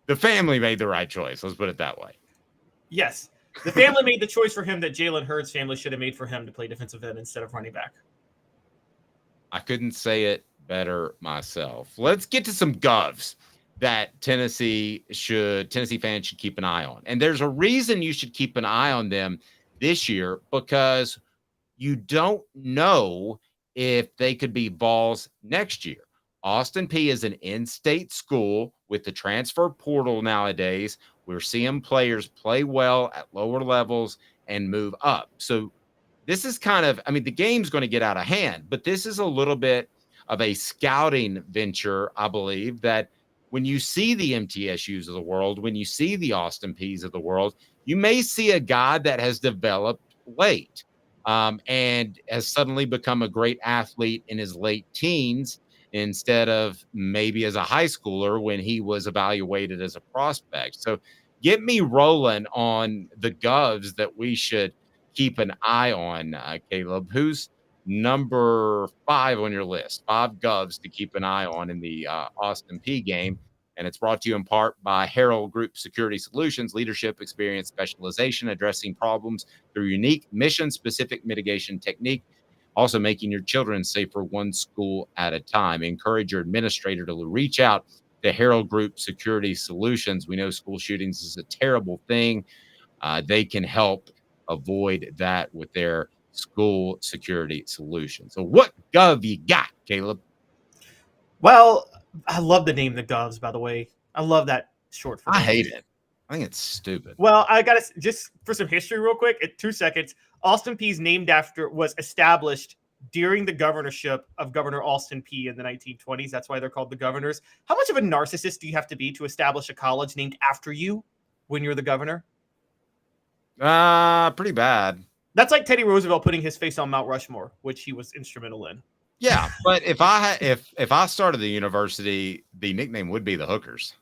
The family made the right choice. Let's put it that way. Yes. The family made the choice for him that Jalen Hurts' family should have made for him to play defensive end instead of running back. I couldn't say it better myself. Let's get to some govs that Tennessee fans should keep an eye on. And there's a reason you should keep an eye on them this year, because you don't know if they could be Vols next year. Austin Peay is an in-state school with the transfer portal nowadays. We're seeing players play well at lower levels and move up. So this is kind of, the game's going to get out of hand, but this is a little bit of a scouting venture, I believe, that when you see the MTSUs of the world, when you see the Austin Peays of the world, you may see a guy that has developed late and has suddenly become a great athlete in his late teens instead of maybe as a high schooler when he was evaluated as a prospect. So get me rolling on the govs that we should keep an eye on, Caleb. Who's number 5 on your list? 5 govs to keep an eye on in the Austin Peay game. And it's brought to you in part by Herald Group Security Solutions, leadership, experience, specialization, addressing problems through unique mission-specific mitigation technique, also making your children safer one school at a time. Encourage your administrator to reach out to Herald Group Security Solutions. We know school shootings is a terrible thing. They can help avoid that with their school security solution. So what gov you got, Caleb? Well, I love the name the Govs, by the way. I love that short form. I hate it. I think it's stupid. Well, I got to just for some history real quick, in 2 seconds. Austin Peay was established during the governorship of Governor Austin Peay in the 1920s. That's why they're called the Governors. How much of a narcissist do you have to be to establish a college named after you when you're the governor? Pretty bad. That's like Teddy Roosevelt putting his face on Mount Rushmore, which he was instrumental in. Yeah, but if I started the university, the nickname would be the Hookers.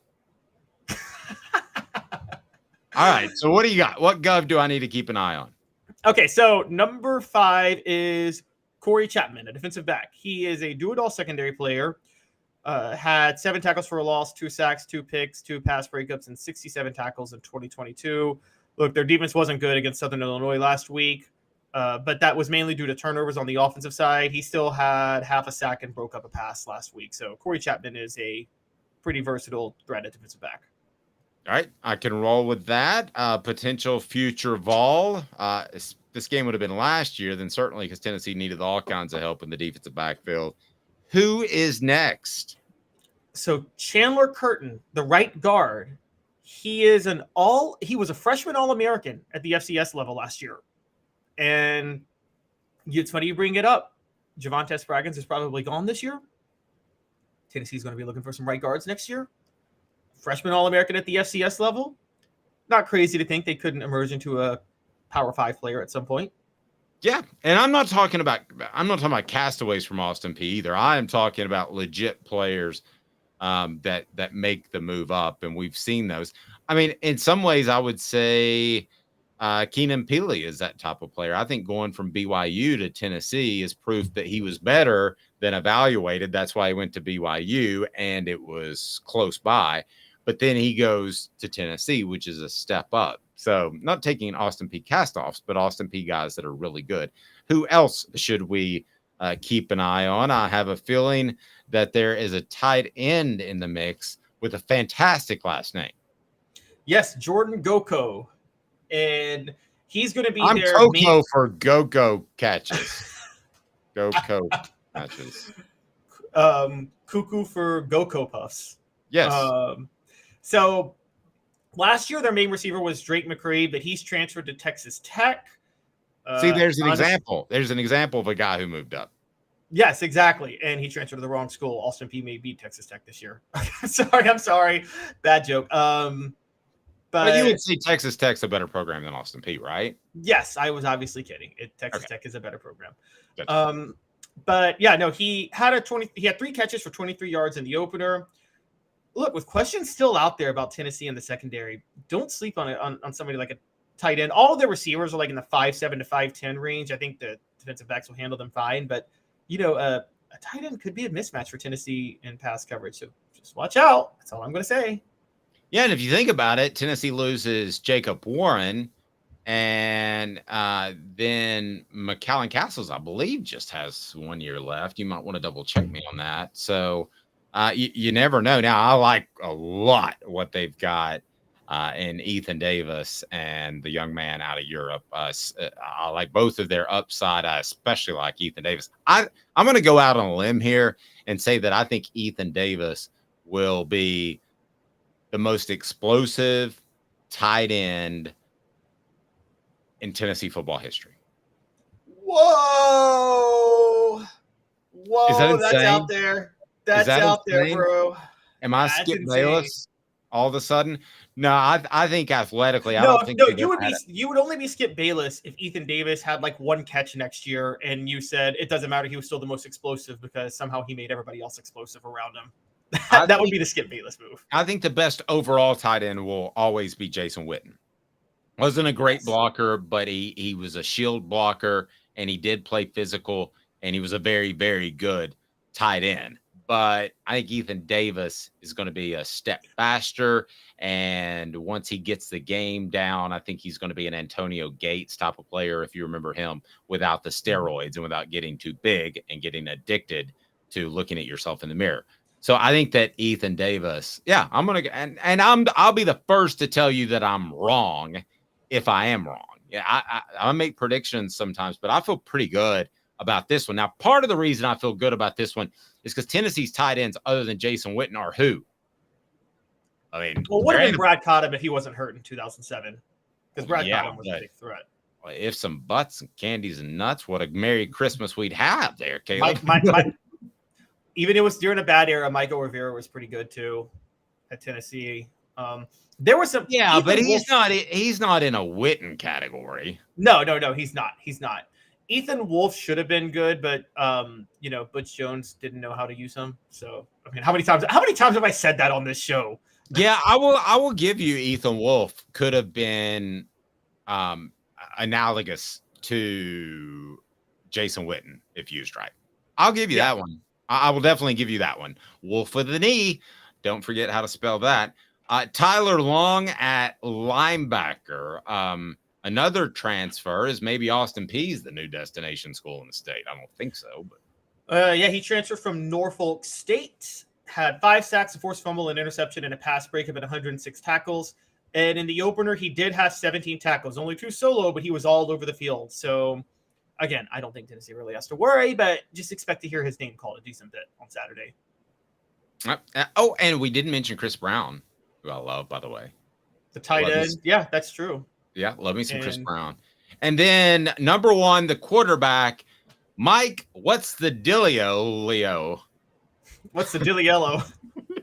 All right, so what do you got? What gov do I need to keep an eye on? Okay, so number 5 is Corey Chapman, a defensive back. He is a do-it-all secondary player. Had 7 tackles for a loss, 2 sacks, 2 picks, 2 pass breakups, and 67 tackles in 2022. Look, their defense wasn't good against Southern Illinois last week, but that was mainly due to turnovers on the offensive side. He still had half a sack and broke up a pass last week. So Corey Chapman is a pretty versatile threat at defensive back. All right, I can roll with that. Potential future Vol. This game would have been last year, then certainly because Tennessee needed all kinds of help in the defensive backfield. Who is next? So Chandler Curtin, the right guard, he was a freshman All-American at the FCS level last year. And it's funny you bring it up. Javonte Spraggins is probably gone this year. Tennessee's going to be looking for some right guards next year. Freshman All-American at the FCS level. Not crazy to think they couldn't emerge into a Power 5 player at some point. Yeah, and I'm not talking about castaways from Austin Peay either. I am talking about legit players that make the move up, and we've seen those. I mean, in some ways, I would say Keenan Peely is that type of player. I think going from BYU to Tennessee is proof that he was better than evaluated. That's why he went to BYU, and it was close by. But then he goes to Tennessee, which is a step up. So not taking Austin Peay castoffs, but Austin Peay guys that are really good. Who else should we keep an eye on? I have a feeling that there is a tight end in the mix with a fantastic last name. Yes, Jordan Goko. And he's going to be I'm there. Coco for Go-Go catches. Go-Go catches. Cuckoo for Goko Puffs. Yes. So last year, their main receiver was Drake McCree, but he's transferred to Texas Tech. See, there's an example. There's an example of a guy who moved up. Yes, exactly. And he transferred to the wrong school. Austin Peay may beat Texas Tech this year. I'm sorry. Bad joke. But you would say Texas Tech's a better program than Austin Peay, right? Yes, I was obviously kidding. Texas Tech is a better program. Gotcha. But yeah, no, he had 3 catches for 23 yards in the opener. Look, with questions still out there about Tennessee in the secondary, don't sleep on somebody like a tight end. All of their receivers are like in the 5'7" to 5'10" range. I think the defensive backs will handle them fine. But, a tight end could be a mismatch for Tennessee in pass coverage. So just watch out. That's all I'm going to say. Yeah, and if you think about it, Tennessee loses Jacob Warren, And then McAllen Castles, I believe, just has 1 year left. You might want to double check me on that. So you never know. Now, I like a lot what they've got in Ethan Davis and the young man out of Europe. I like both of their upside. I especially like Ethan Davis. I'm going to go out on a limb here and say that I think Ethan Davis will be the most explosive tight end in Tennessee football history. Whoa! Is that That's insane? out there. That's that out there, insane? bro. Am I That's Skip insane. Bayless all of a sudden? No, I think athletically, I No, don't think no, they've you ever would had be you would only be Skip Bayless if Ethan Davis had like one catch next year, and you said it doesn't matter, he was still the most explosive because somehow he made everybody else explosive around him. That would be the Skip Bayless move. I think the best overall tight end will always be Jason Witten. Wasn't a great blocker, but he was a shield blocker, and he did play physical, and he was a very, very good tight end. But I think Ethan Davis is going to be a step faster, and once he gets the game down, I think he's going to be an Antonio Gates type of player, if you remember him, without the steroids and without getting too big and getting addicted to looking at yourself in the mirror. So I think that Ethan Davis, yeah, I'm going to, and I'll be the first to tell you that I'm wrong if I am wrong. Yeah, I make predictions sometimes, but I feel pretty good about this one. Now, part of the reason I feel good about this one is because Tennessee's tight ends, other than Jason Witten, are who? I mean, Well, would have been Brad Cottam if he wasn't hurt in 2007, because Brad Cottam was a big threat. If some butts and candies and nuts, what a Merry Christmas we'd have there, Caleb. Even it was during a bad era, Michael Rivera was pretty good too at Tennessee. There was some, but he's not in a Witten category. No, he's not. He's not. Ethan Wolf should have been good, but Butch Jones didn't know how to use him. So I mean, how many times have I said that on this show? Yeah, I will give you Ethan Wolf could have been analogous to Jason Witten if used right. I'll give you that one. I will definitely give you that one. Wolf with the knee. Don't forget how to spell that. Tyler Long at linebacker. Another transfer is maybe Austin Peay's the new destination school in the state. I don't think so, but he transferred from Norfolk State. Had 5 sacks, a forced fumble, an interception, and a pass breakup at 106 tackles. And in the opener, he did have 17 tackles, only 2 solo, but he was all over the field. So, again, I don't think Tennessee really has to worry, but just expect to hear his name called a decent bit on Saturday. And we didn't mention Chris Brown, who I love, by the way. The tight end. Yeah, that's true. Yeah, love me some Chris Brown. And then number 1, the quarterback, Mike, what's the dealio, Leo? What's the dealiello?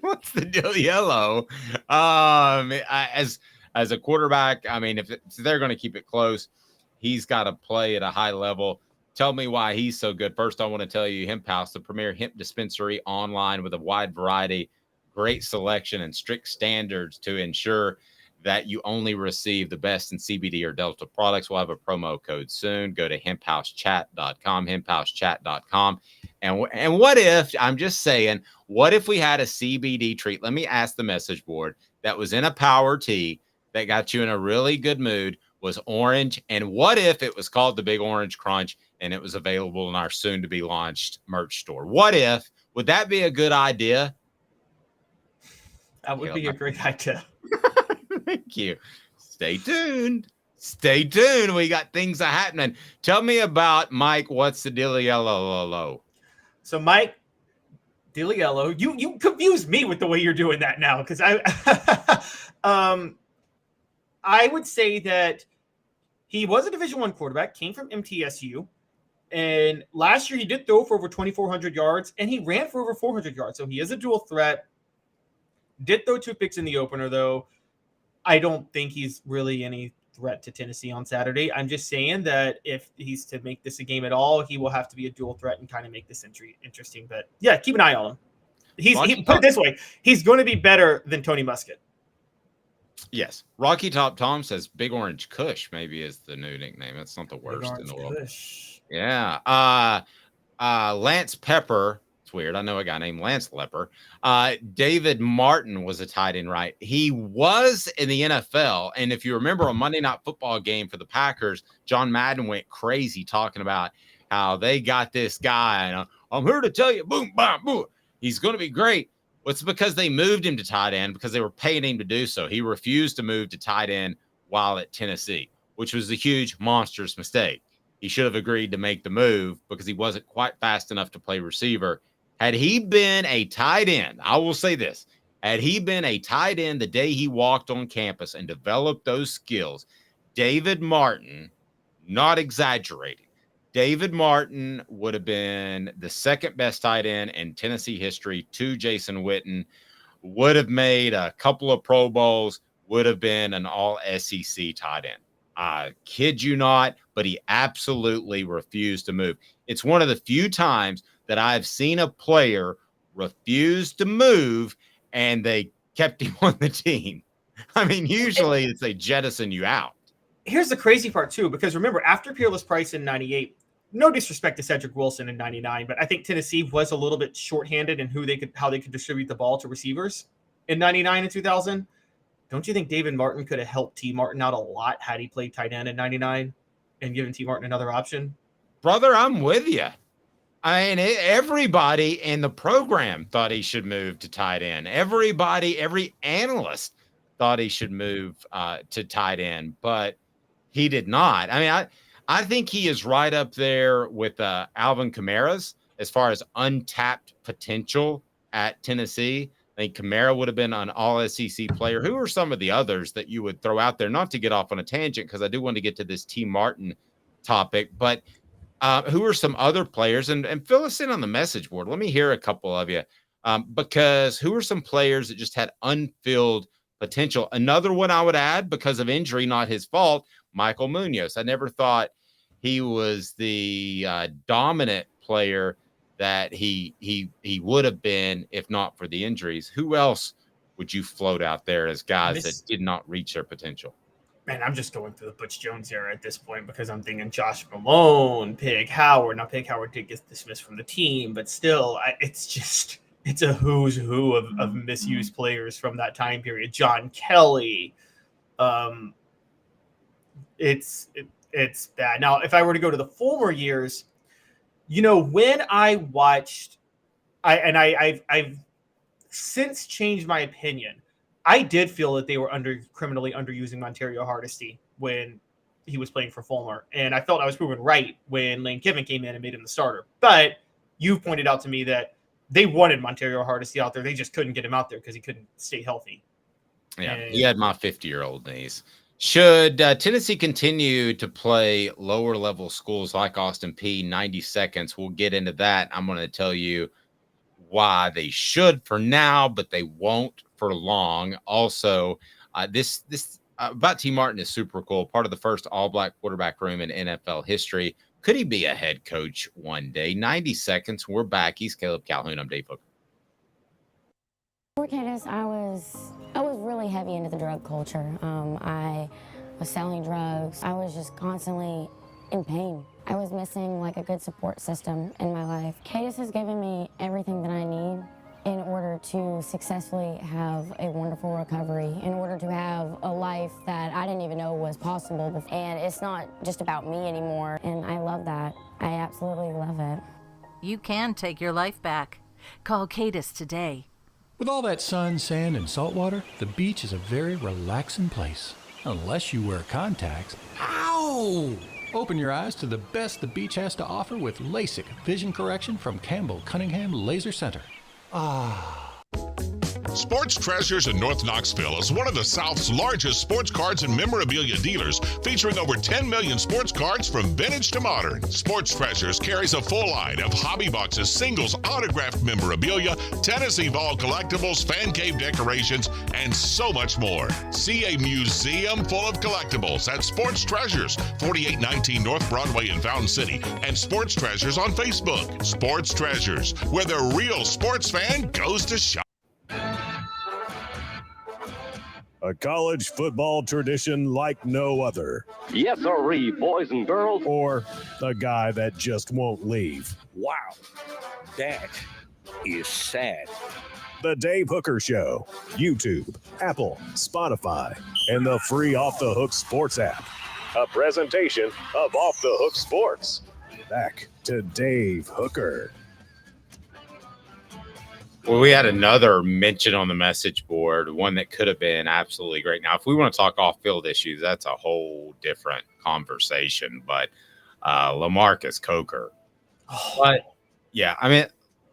What's the dealiello? As a quarterback, I mean, if they're going to keep it close, he's got to play at a high level. Tell me why he's so good. First, I want to tell you Hemp House, the premier hemp dispensary online with a wide variety, great selection, and strict standards to ensure that you only receive the best in CBD or Delta products. We'll have a promo code soon. Go to hemphousechat.com, hemphousechat.com. And what if, I'm just saying, what if we had a CBD treat? Let me ask the message board that was in a power tea that got you in a really good mood, was orange. And what if it was called the Big Orange Crunch and it was available in our soon to be launched merch store? What if? Would that be a good idea? That would be a great idea. Thank you. Stay tuned. Stay tuned. We got things are happening. Tell me about Mike. What's the dealio? So Mike Dealiello, you confuse me with the way you're doing that now, because I would say that he was a Division I quarterback, came from MTSU, and last year he did throw for over 2,400 yards, and he ran for over 400 yards. So he is a dual threat. Did throw 2 picks in the opener, though. I don't think he's really any threat to Tennessee on Saturday. I'm just saying that if he's to make this a game at all, he will have to be a dual threat and kind of make this entry interesting. But yeah, keep an eye on him. Put it this way, he's going to be better than Tony Muskett. Yes. Rocky Top Tom says Big Orange Kush maybe is the new nickname. That's not the worst in the world. Kush. Yeah. Lance Pepper, That's weird. I know a guy named Lance Lepper. David Martin was a tight end, right? He was in the NFL. And if you remember a Monday Night Football game for the Packers, John Madden went crazy talking about how they got this guy. And I'm here to tell you, boom, bam, boom, he's going to be great. Well, it's because they moved him to tight end because they were paying him to do so. He refused to move to tight end while at Tennessee, which was a huge, monstrous mistake. He should have agreed to make the move because he wasn't quite fast enough to play receiver. Had he been a tight end, I will say this, had he been a tight end the day he walked on campus and developed those skills, David Martin, not exaggerating, David Martin would have been the second best tight end in Tennessee history to Jason Witten, would have made a couple of Pro Bowls, would have been an all-SEC tight end. I kid you not, but he absolutely refused to move. It's one of the few times that I've seen a player refuse to move and they kept him on the team. I mean, usually it's they jettison you out. Here's the crazy part, too, because remember, after Peerless Price in 98, no disrespect to Cedric Wilson in 99, but I think Tennessee was a little bit shorthanded in how they could distribute the ball to receivers in 99 and 2000. Don't you think David Martin could have helped T. Martin out a lot had he played tight end in 99 and given T. Martin another option? Brother, I'm with you. I mean, everybody in the program thought he should move to tight end. Every analyst thought he should move to tight end, but he did not. I mean, I think he is right up there with Alvin Kamara's as far as untapped potential at Tennessee. I think Kamara would have been an all-SEC player. Who are some of the others that you would throw out there? Not to get off on a tangent, because I do want to get to this T. Martin topic, but who are some other players? And fill us in on the message board. Let me hear a couple of you, because who are some players that just had unfilled potential? Another one I would add, because of injury, not his fault, Michael Munoz. I never thought he was the dominant player that he would have been if not for the injuries. Who else would you float out there as guys that did not reach their potential? Man, I'm just going through the Butch Jones era at this point because I'm thinking Josh Malone, Pig Howard. Now, Pig Howard did get dismissed from the team, but still, it's a who's who of misused players from that time period. John Kelly. It's bad. Now, if I were to go to the former years, when I watched, I've since changed my opinion. I did feel that they were criminally underusing Montario Hardesty when he was playing for Fulmer, and I felt I was proven right when Lane Kiffin came in and made him the starter. But you pointed out to me that they wanted Montario Hardesty out there. They just couldn't get him out there because he couldn't stay healthy. Yeah, he had my 50-year-old knees. Should Tennessee continue to play lower-level schools like Austin Peay 90 seconds? We'll get into that. I'm going to tell you why they should for now, but they won't for long. Also, this about T. Martin is super cool. Part of the first all-black quarterback room in NFL history. Could he be a head coach one day? 90 seconds. We're back. He's Caleb Calhoun. I'm Dave Hooker. Before Candace, I was really heavy into the drug culture. I was selling drugs. I was just constantly in pain. I was missing like a good support system in my life. Candace has given me everything that I need in order to successfully have a wonderful recovery, in order to have a life that I didn't even know was possible. And it's not just about me anymore, and I love that. I absolutely love it. You can take your life back. Call Cadis today. With all that sun, sand, and salt water, the beach is a very relaxing place. Unless you wear contacts. Ow! Open your eyes to the best the beach has to offer with Lasik vision correction from Campbell, Cunningham Laser Center. Sports Treasures in North Knoxville is one of the South's largest sports cards and memorabilia dealers, featuring over 10 million sports cards from vintage to modern. Sports Treasures carries a full line of hobby boxes, singles, autographed memorabilia, Tennessee Vol collectibles, fan cave decorations, and so much more. See a museum full of collectibles at Sports Treasures, 4819 North Broadway in Fountain City, and Sports Treasures on Facebook. Sports Treasures, where the real sports fan goes to shop. A college football tradition like no other. Yes, sirree, boys and girls. Or a guy that just won't leave. Wow. Dad, is sad. The Dave Hooker Show, YouTube, Apple, Spotify, and the free Off the Hook Sports app. A presentation of Off the Hook Sports. Back to Dave Hooker. Well, we had another mention on the message board, one that could have been absolutely great. Now, if we want to talk off-field issues, that's a whole different conversation. But LaMarcus Coker. But, yeah, I mean,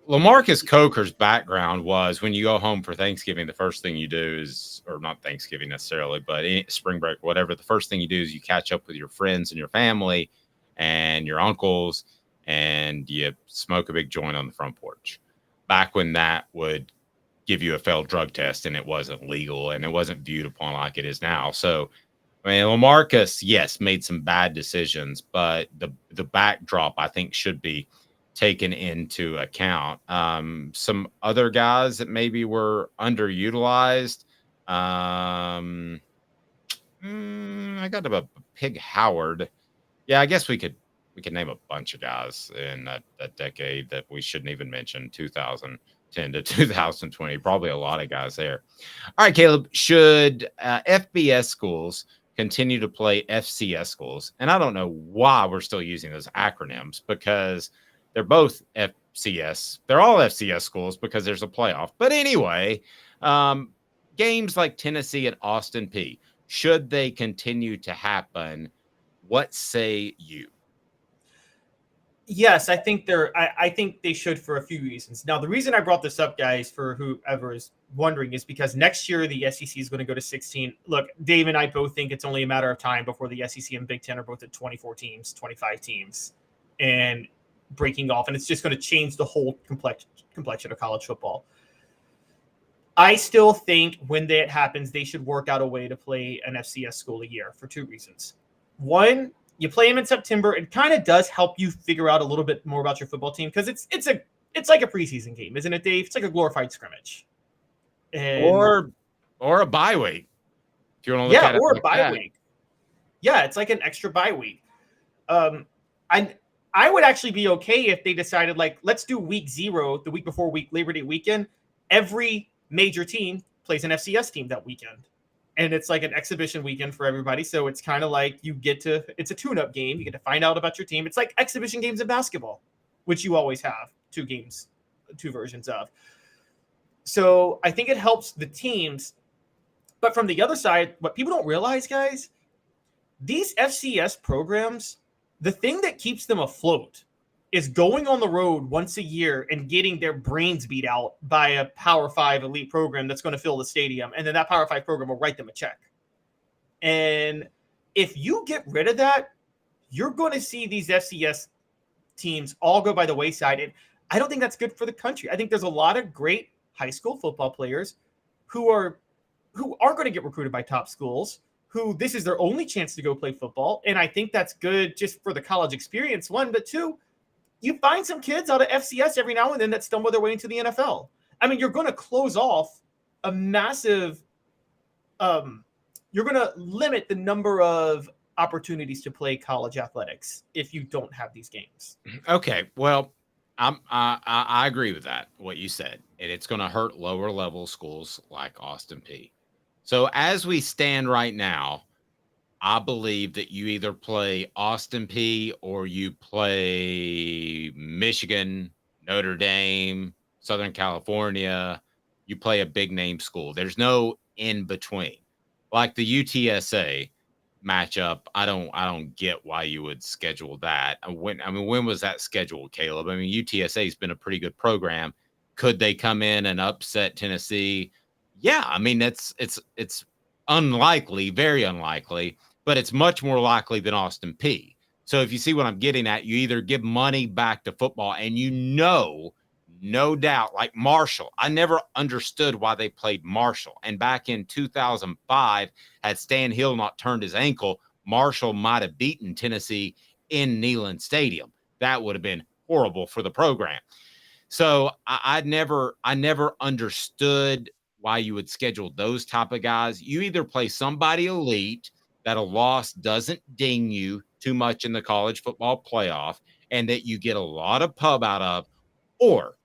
LaMarcus Coker's background was when you go home for Thanksgiving, the first thing you do is, or not Thanksgiving necessarily, but spring break, whatever, the first thing you do is you catch up with your friends and your family and your uncles, and you smoke a big joint on the front porch. Back when that would give you a failed drug test and it wasn't legal and it wasn't viewed upon like it is now. So, I mean, LaMarcus, yes, made some bad decisions, but the backdrop, I think, should be taken into account. Some other guys that maybe were underutilized. I got a Pig Howard. Yeah, I guess we could name a bunch of guys in that decade that we shouldn't even mention, 2010 to 2020. Probably a lot of guys there. All right, Caleb, should FBS schools continue to play FCS schools? And I don't know why we're still using those acronyms, because they're both FCS. They're all FCS schools because there's a playoff. But anyway, games like Tennessee and Austin Peay, should they continue to happen? What say you? Yes, I think they should for a few reasons. Now, the reason I brought this up, guys, for whoever is wondering, is because next year the SEC is going to go to 16. Look, Dave and I both think it's only a matter of time before the SEC and Big Ten are both at 24 teams, 25 teams, and breaking off, and it's just going to change the whole complexion of college football. I still think when that happens, they should work out a way to play an FCS school a year for two reasons. One, you play them in September. It kind of does help you figure out a little bit more about your football team, because it's like a preseason game, isn't it, Dave? It's like a glorified scrimmage, or a bye week. If you want to look at it, or like a bye week. Yeah, it's like an extra bye week. I would actually be okay if they decided, like, let's do week 0, the week before Labor Day weekend. Every major team plays an FCS team that weekend. And it's like an exhibition weekend for everybody. So it's kind of like it's a tune-up game. You get to find out about your team. It's like exhibition games in basketball, which you always have two versions of. So I think it helps the teams. But from the other side, what people don't realize, guys, these FCS programs, the thing that keeps them afloat is going on the road once a year and getting their brains beat out by a Power 5 elite program that's going to fill the stadium. And then that Power 5 program will write them a check. And if you get rid of that, you're going to see these FCS teams all go by the wayside. And I don't think that's good for the country. I think there's a lot of great high school football players who aren't going to get recruited by top schools, who this is their only chance to go play football. And I think that's good just for the college experience, one, but two, you find some kids out of FCS every now and then that stumble their way into the NFL. I mean, you're going to close off a massive you're going to limit the number of opportunities to play college athletics if you don't have these games. Okay, well, I agree with that, what you said. And it's going to hurt lower level schools like Austin Peay. So as we stand right now, I believe that you either play Austin Peay or you play Michigan, Notre Dame, Southern California. You play a big name school. There's no in between. Like the UTSA matchup, I don't get why you would schedule that. When was that scheduled, Caleb? I mean, UTSA has been a pretty good program. Could they come in and upset Tennessee? Yeah, I mean, it's unlikely, very unlikely. But it's much more likely than Austin Peay. So if you see what I'm getting at, you either give money back to football, and no doubt, like Marshall. I never understood why they played Marshall. And back in 2005, had Stan Hill not turned his ankle, Marshall might have beaten Tennessee in Neyland Stadium. That would have been horrible for the program. So I never understood why you would schedule those type of guys. You either play somebody elite that a loss doesn't ding you too much in the college football playoff and that you get a lot of pub out of, or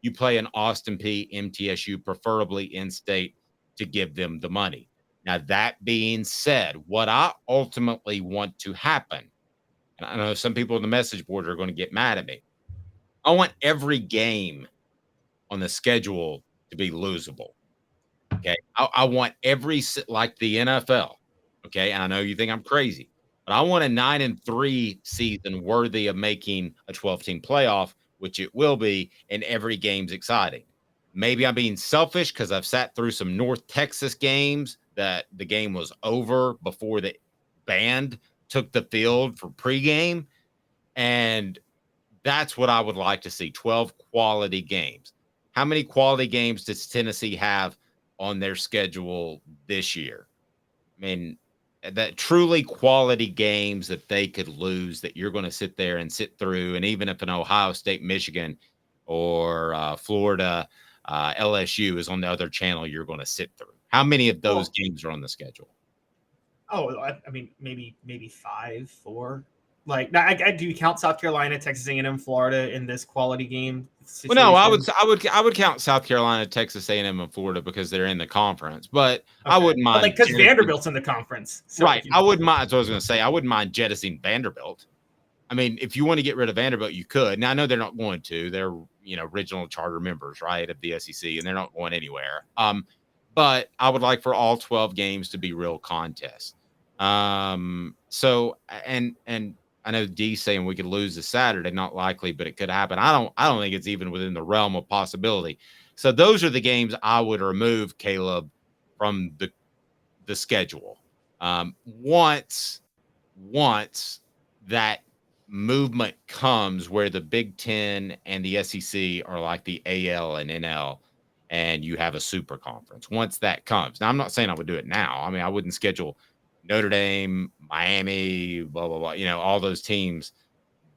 you play an Austin Peay, MTSU, preferably in-state, to give them the money. Now, that being said, what I ultimately want to happen, and I know some people on the message board are going to get mad at me, I want every game on the schedule to be losable. Okay. I want like the NFL. Okay. And I know you think I'm crazy, but I want a 9-3 season worthy of making a 12-team playoff, which it will be, and every game's exciting. Maybe I'm being selfish because I've sat through some North Texas games that the game was over before the band took the field for pregame. And that's what I would like to see, 12 quality games. How many quality games does Tennessee have on their schedule this year? I mean, that truly quality games that they could lose that you're going to sit there and sit through. And even if an Ohio State, Michigan, or Florida, LSU is on the other channel, you're going to sit through. How many of those games are on the schedule? Oh, I mean, maybe 5, 4. Like, I do count South Carolina, Texas A&M, Florida in this quality game situation. Well, no, I would count South Carolina, Texas A&M, and Florida because they're in the conference. But okay. I wouldn't mind, like, because Vanderbilt's in the conference, so right? I wouldn't mind. That's what I was going to say. I wouldn't mind jettisoning Vanderbilt. I mean, if you want to get rid of Vanderbilt, you could. Now I know they're not going to. They're original charter members, right, of the SEC, and they're not going anywhere. But I would like for all 12 games to be real contests. So and I know D's saying we could lose this Saturday. Not likely, but it could happen. I don't think it's even within the realm of possibility. So those are the games I would remove, Caleb, from the schedule. Once that movement comes where the Big Ten and the SEC are like the AL and NL, and you have a super conference. Once that comes, now I'm not saying I would do it now. I mean, I wouldn't schedule Notre Dame, Miami, blah, blah, blah, all those teams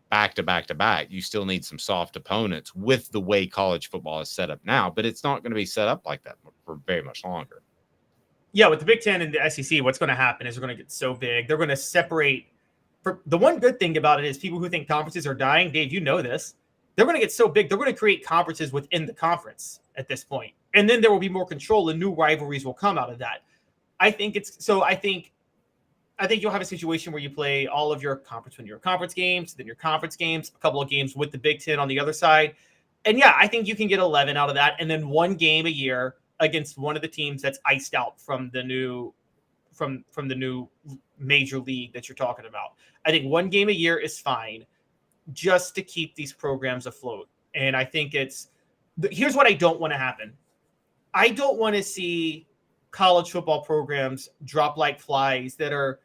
back to back to back. You still need some soft opponents with the way college football is set up now, but it's not going to be set up like that for very much longer. Yeah, with the Big Ten and the SEC, what's going to happen is they're going to get so big. They're going to separate. The one good thing about it is people who think conferences are dying, Dave, you know this, they're going to get so big, they're going to create conferences within the conference at this point. And then there will be more control and new rivalries will come out of that. I think you'll have a situation where you play all of your conference games, then your conference games, a couple of games with the Big Ten on the other side. And yeah, I think you can get 11 out of that. And then one game a year against one of the teams that's iced out from the new major league that you're talking about. I think one game a year is fine just to keep these programs afloat. And I think here's what I don't want to happen. I don't want to see college football programs drop like flies that are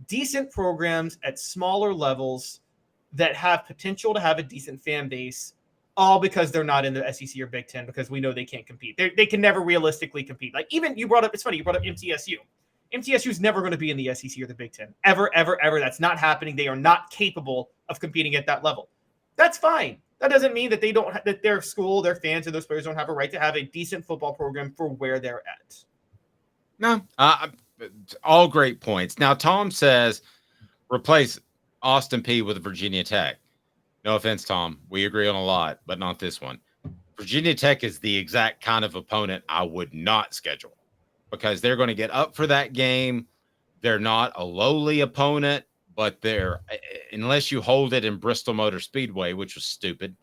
decent programs at smaller levels that have potential to have a decent fan base, all because they're not in the SEC or Big Ten, because we know they can't compete. They can never realistically compete. Like, even it's funny, you brought up MTSU. MTSU is never going to be in the SEC or the Big Ten. Ever, ever, ever. That's not happening. They are not capable of competing at that level. That's fine. That doesn't mean that that their school, their fans, and those players don't have a right to have a decent football program for where they're at. No, all great points. Now, Tom says replace Austin Peay with Virginia Tech. No offense, Tom. We agree on a lot, but not this one. Virginia Tech is the exact kind of opponent I would not schedule, because they're going to get up for that game. They're not a lowly opponent, but unless you hold it in Bristol Motor Speedway, which was stupid,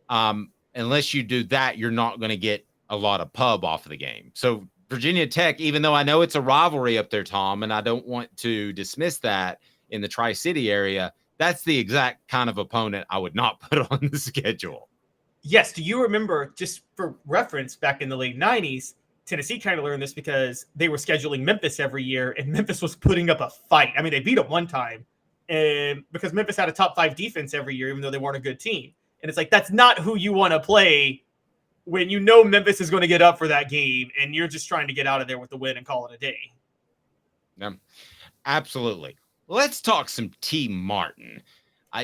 unless you do that, you're not going to get a lot of pub off of the game. So Virginia Tech, even though I know it's a rivalry up there, Tom, and I don't want to dismiss that in the Tri-City area, that's the exact kind of opponent I would not put on the schedule. Yes. Do you remember, just for reference, back in the late 90s, Tennessee kind of learned this because they were scheduling Memphis every year, and Memphis was putting up a fight. I mean, they beat them one time, and because Memphis had a top 5 defense every year, even though they weren't a good team. And it's like, that's not who you want to play when you know Memphis is going to get up for that game, and you're just trying to get out of there with the win and call it a day. Yeah, absolutely. Let's talk some T. Martin.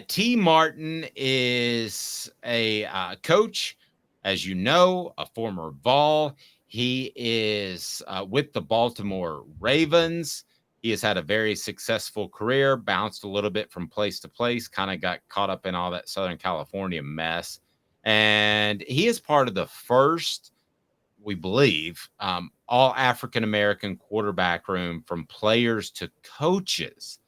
T. Martin is a coach, as you know, a former Vol. He is with the Baltimore Ravens. He has had a very successful career, bounced a little bit from place to place, kind of got caught up in all that Southern California mess. And he is part of the first, we believe, all African-American quarterback room from players to coaches.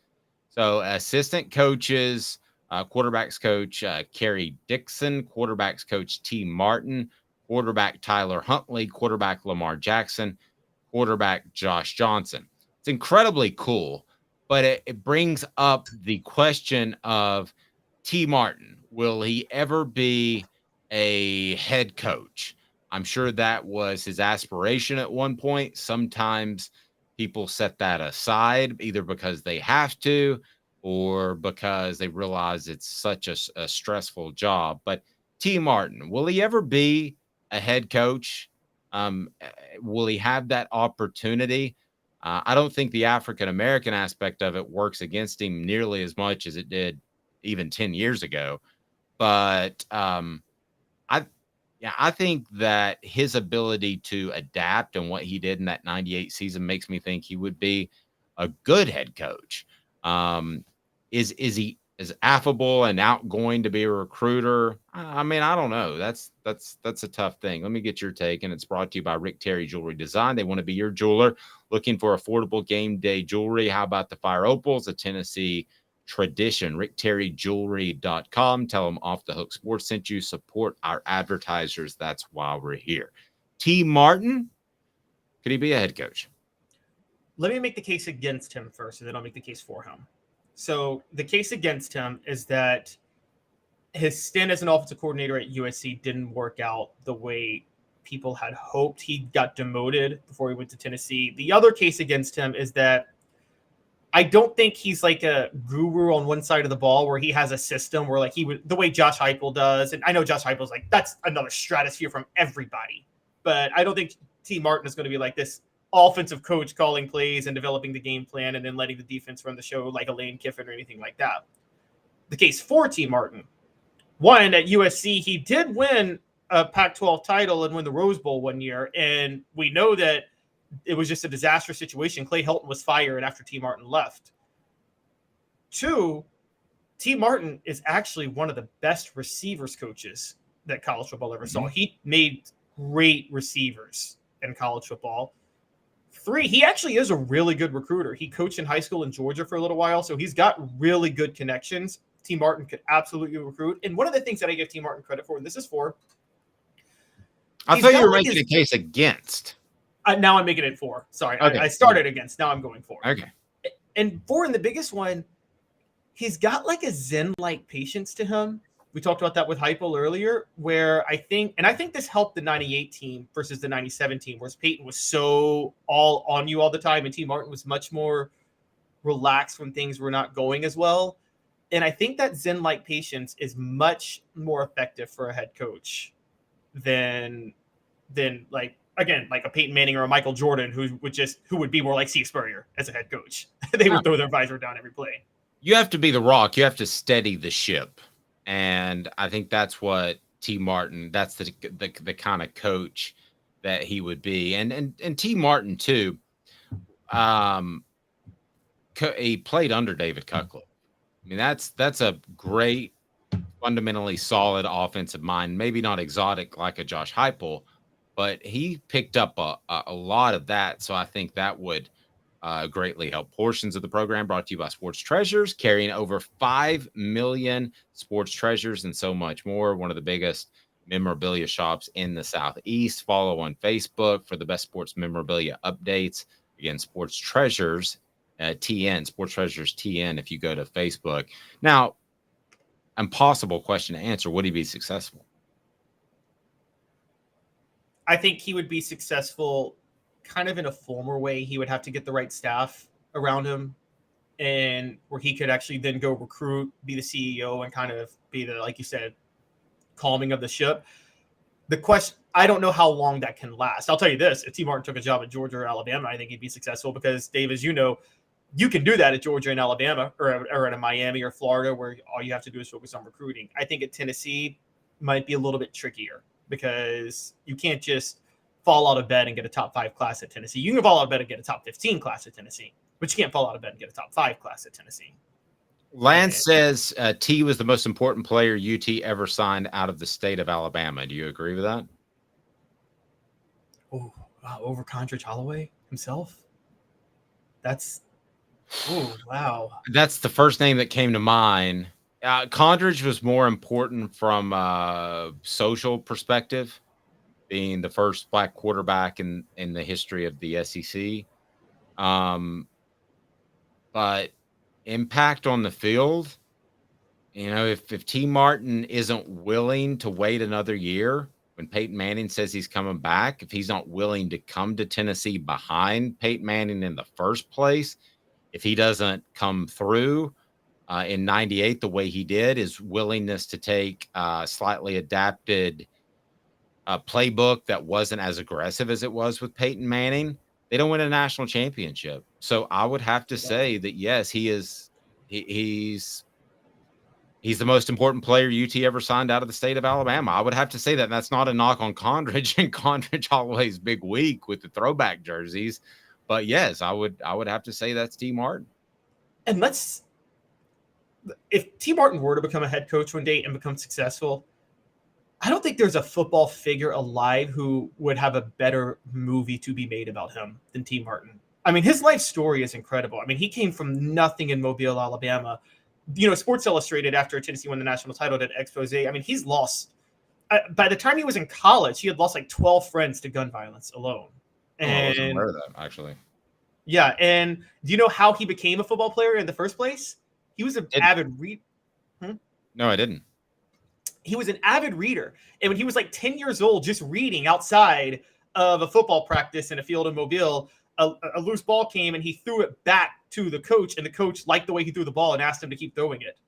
So assistant coaches, quarterbacks coach Kerry Dixon, quarterbacks coach T. Martin, quarterback Tyler Huntley, quarterback Lamar Jackson, quarterback Josh Johnson. It's incredibly cool, but it brings up the question of T. Martin. Will he ever be a head coach? I'm sure that was his aspiration at one point. Sometimes people set that aside either because they have to or because they realize it's such a stressful job. But T. Martin, will he ever be a head coach? Will he have that opportunity? I don't think the African-American aspect of it works against him nearly as much as it did even 10 years ago. But I think that his ability to adapt and what he did in that 98 season makes me think he would be a good head coach. Is he as affable and outgoing to be a recruiter? I mean, I don't know. That's a tough thing. Let me get your take. And it's brought to you by Rick Terry Jewelry Design. They want to be your jeweler. Looking for affordable game day jewelry? How about the Fire Opals, a Tennessee tradition? rickterryjewelry.com. Tell them Off the Hook Sports sent you. Support our advertisers. That's why we're here. T. Martin, could he be a head coach? Let me make the case against him first, and then I'll make the case for him. So the case against him is that his stint as an offensive coordinator at USC didn't work out the way people had hoped. He got demoted before he went to Tennessee. The other case against him is that I don't think he's like a guru on one side of the ball where he has a system where like he would, the way Josh Heupel does. And I know Josh Heupel's like, that's another stratosphere from everybody, but I don't think T. Martin is going to be like this offensive coach calling plays and developing the game plan and then letting the defense run the show like a Lane Kiffin or anything like that. The case for T. Martin, one, at USC, he did win a Pac-12 title and win the Rose Bowl one year. And we know that it was just a disastrous situation. Clay Helton was fired after T. Martin left. Two, T. Martin is actually one of the best receivers coaches that college football ever saw. He made great receivers in college football. Three, he actually is a really good recruiter. He coached in high school in Georgia for a little while, so he's got really good connections. T. Martin could absolutely recruit. And one of the things that I give T. Martin credit for, and this is for... I thought you were making a case against. Now I'm making it for. Sorry, okay. I started against. Now I'm going for. Okay. And for, and the biggest one, he's got like a Zen-like patience to him. We talked about that with Heupel earlier, where I think this helped the 98 team versus the 97 team, whereas Peyton was so all on you all the time, and T. Martin was much more relaxed when things were not going as well. And I think that Zen-like patience is much more effective for a head coach than like, again, like a Peyton Manning or a Michael Jordan who would be more like Steve Spurrier as a head coach. They would throw their visor down every play. You have to be the rock. You have to steady the ship. And I think that's what T. Martin, that's the kind of coach that he would be. And T. Martin too, he played under David Cutcliffe. I mean, that's a great, fundamentally solid offensive mind. Maybe not exotic like a Josh Heupel, but he picked up a lot of that. So I think that would greatly help. Portions of the program brought to you by Sports Treasures, carrying over 5 million sports treasures and so much more. One of the biggest memorabilia shops in the Southeast. Follow on Facebook for the best sports memorabilia updates. Again, Sports Treasures TN, Sports Treasures TN, if you go to Facebook. Now, impossible question to answer. Would he be successful? I think he would be successful kind of in a former way. He would have to get the right staff around him, and where he could actually then go recruit, be the CEO, and kind of be the, like you said, calming of the ship. The question, I don't know how long that can last. I'll tell you this, if T. Martin took a job at Georgia or Alabama, I think he'd be successful because, Dave, as you know, you can do that at Georgia and Alabama or at a Miami or Florida where all you have to do is focus on recruiting. I think at Tennessee might be a little bit trickier because you can't just fall out of bed and get a top 5 class at Tennessee. You can fall out of bed and get a top 15 class at Tennessee, but you can't fall out of bed and get a top 5 class at Tennessee. Lance says T was the most important player UT ever signed out of the state of Alabama. Do you agree with that? Oh, over Condredge Holloway himself. Wow. That's the first name that came to mind. Condredge was more important from a social perspective, being the first black quarterback in the history of the SEC. But impact on the field, if T. Martin isn't willing to wait another year, when Peyton Manning says he's coming back, if he's not willing to come to Tennessee behind Peyton Manning in the first place, if he doesn't come through in 98 the way he did, his willingness to take slightly adapted playbook that wasn't as aggressive as it was with Peyton Manning, they don't win a national championship. So I would have to say that, yes, he's the most important player UT ever signed out of the state of Alabama. I would have to say that. And that's not a knock on Condredge and Condredge Holloway's big week with the throwback jerseys. But yes, I would have to say that's T. Martin. And if T. Martin were to become a head coach one day and become successful, I don't think there's a football figure alive who would have a better movie to be made about him than T. Martin. I mean, his life story is incredible. I mean, he came from nothing in Mobile, Alabama. Sports Illustrated, after Tennessee won the national title, did an expose. I mean, he's lost. By the time he was in college, he had lost like 12 friends to gun violence alone. And I wasn't aware of that, actually. Yeah, and do you know how he became a football player in the first place? He was an avid reader. No, I didn't. He was an avid reader. And when he was like 10 years old, just reading outside of a football practice in a field in Mobile, a loose ball came and he threw it back to the coach, and the coach liked the way he threw the ball and asked him to keep throwing it.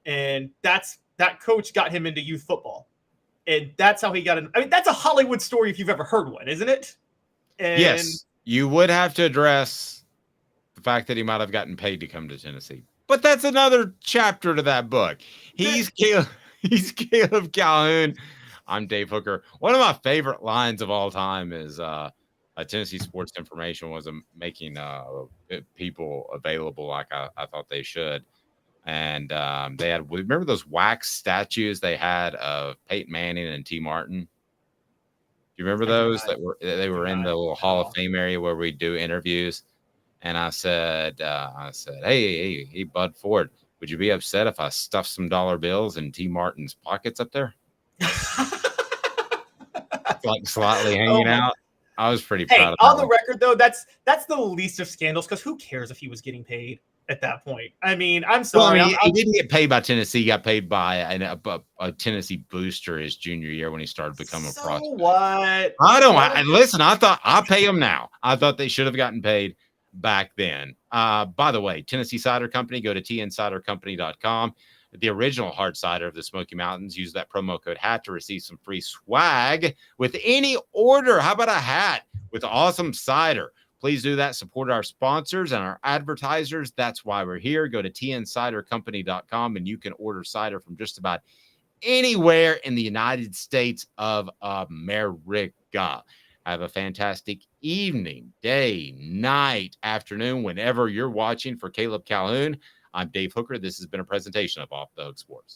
And that coach got him into youth football. And that's how he got in. I mean, that's a Hollywood story if you've ever heard one, isn't it? And yes, you would have to address the fact that he might have gotten paid to come to Tennessee. But that's another chapter to that book. He's Caleb Calhoun. I'm Dave Hooker. One of my favorite lines of all time is Tennessee Sports Information wasn't making people available like I thought they should. And they had, remember those wax statues they had of Peyton Manning and T. Martin? Do you remember those they were in the little Hall of Fame area where we do interviews? And I said, hey, Bud Ford, would you be upset if I stuffed some dollar bills in T. Martin's pockets up there? Like slightly hanging out. I was pretty proud of that. On the record, though, that's the least of scandals, because who cares if he was getting paid at that point? I mean, I'm sorry. Well, he didn't get paid by Tennessee. He got paid by a Tennessee booster his junior year when he started becoming a prospect. What? Listen, I thought I'll pay him now. I thought they should have gotten paid back then. By the way, Tennessee Cider Company, go to tncidercompany.com. The original hard cider of the Smoky Mountains. Use that promo code HAT to receive some free swag with any order. How about a hat with awesome cider? Please do that. Support our sponsors and our advertisers. That's why we're here. Go to tncidercompany.com and you can order cider from just about anywhere in the United States of America. Have a fantastic evening, day, night, afternoon, whenever you're watching. For Caleb Calhoun, I'm Dave Hooker. This has been a presentation of Off the Hook Sports.